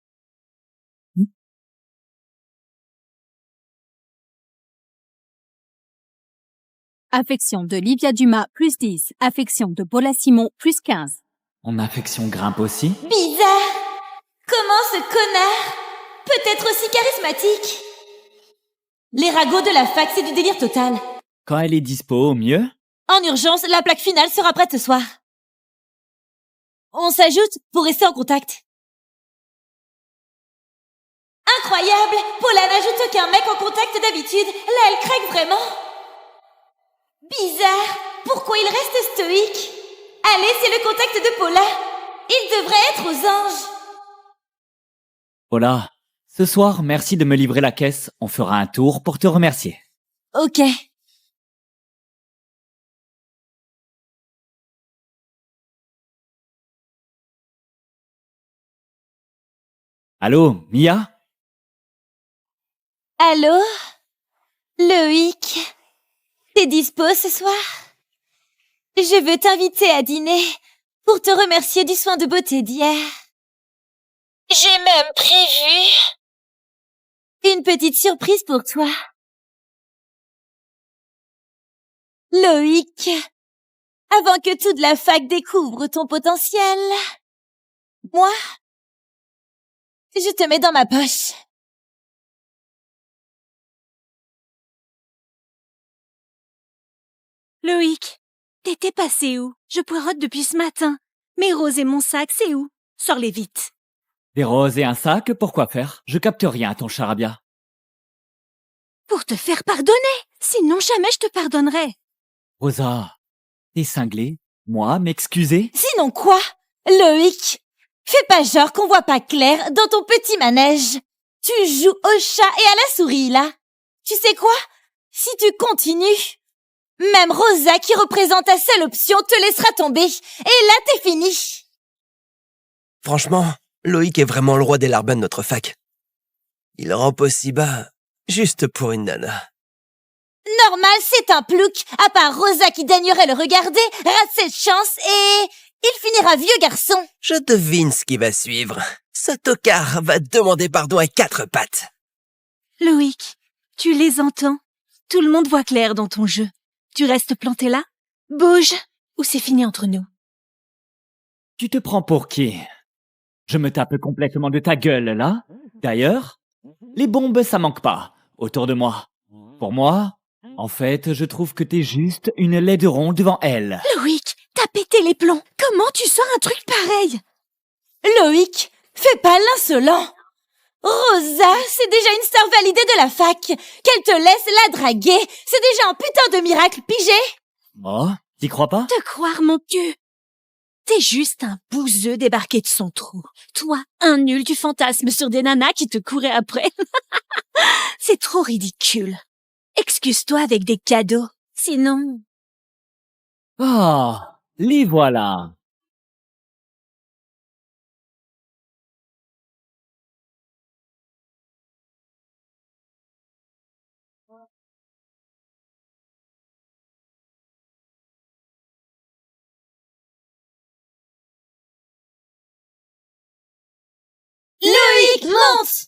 Affection de Livia Dumas, plus 10. Affection de Paula Simon, plus 15. Mon affection grimpe aussi. Bizarre! Comment ce connard peut être aussi charismatique? Les ragots de la fac, c'est du délire total. Quand elle est dispo, au mieux. En urgence, la plaque finale sera prête ce soir. On s'ajoute pour rester en contact. Incroyable! Paula n'ajoute aucun mec en contact d'habitude. Là, elle craque vraiment. Bizarre! Pourquoi il reste stoïque? Allez, c'est le contact de Paula. Il devrait être aux anges. Paula, ce soir, merci de me livrer la caisse. On fera un tour pour te remercier. Ok. Allô, Mia? Allô? Loïc? T'es dispo ce soir? Je veux t'inviter à dîner pour te remercier du soin de beauté d'hier. J'ai même prévu une petite surprise pour toi. Loïc, avant que toute la fac découvre ton potentiel, moi, je te mets dans ma poche. Loïc, t'étais passé où? Je poireaute depuis ce matin. Mes roses et mon sac, c'est où? Sors-les vite. Des roses et un sac, pourquoi faire? Je capte rien à ton charabia. Pour te faire pardonner. Sinon, jamais je te pardonnerai. Rosa, t'es cinglée? Moi, m'excuser? Sinon quoi? Loïc, fais pas genre qu'on voit pas clair dans ton petit manège. Tu joues au chat et à la souris, là. Tu sais quoi? Si tu continues, même Rosa, qui représente ta seule option, te laissera tomber. Et là, t'es fini. Franchement, Loïc est vraiment le roi des larbins de notre fac. Il rampe aussi bas, juste pour une nana. Normal, c'est un plouc. À part Rosa qui daignerait le regarder, rate cette chance et il finira vieux garçon. Je devine ce qui va suivre. Ce tocard va demander pardon à 4 pattes. Loïc, tu les entends? Tout le monde voit clair dans ton jeu. Tu restes planté là? Bouge, ou c'est fini entre nous. Tu te prends pour qui? Je me tape complètement de ta gueule, là. D'ailleurs, les bombes, ça manque pas, autour de moi. Pour moi, en fait, je trouve que t'es juste une laideron devant elle. Loïc, t'as pété les plombs. Comment tu sors un truc pareil? Loïc, fais pas l'insolent. Rosa, c'est déjà une star validée de la fac. Qu'elle te laisse la draguer, c'est déjà un putain de miracle, pigé. Oh, t'y crois pas? Te croire, mon cul. T'es juste un bouseux débarqué de son trou. Toi, un nul, tu fantasmes sur des nanas qui te couraient après. C'est trop ridicule. Excuse-toi avec des cadeaux. Sinon... Oh, les voilà. Loïc, monte!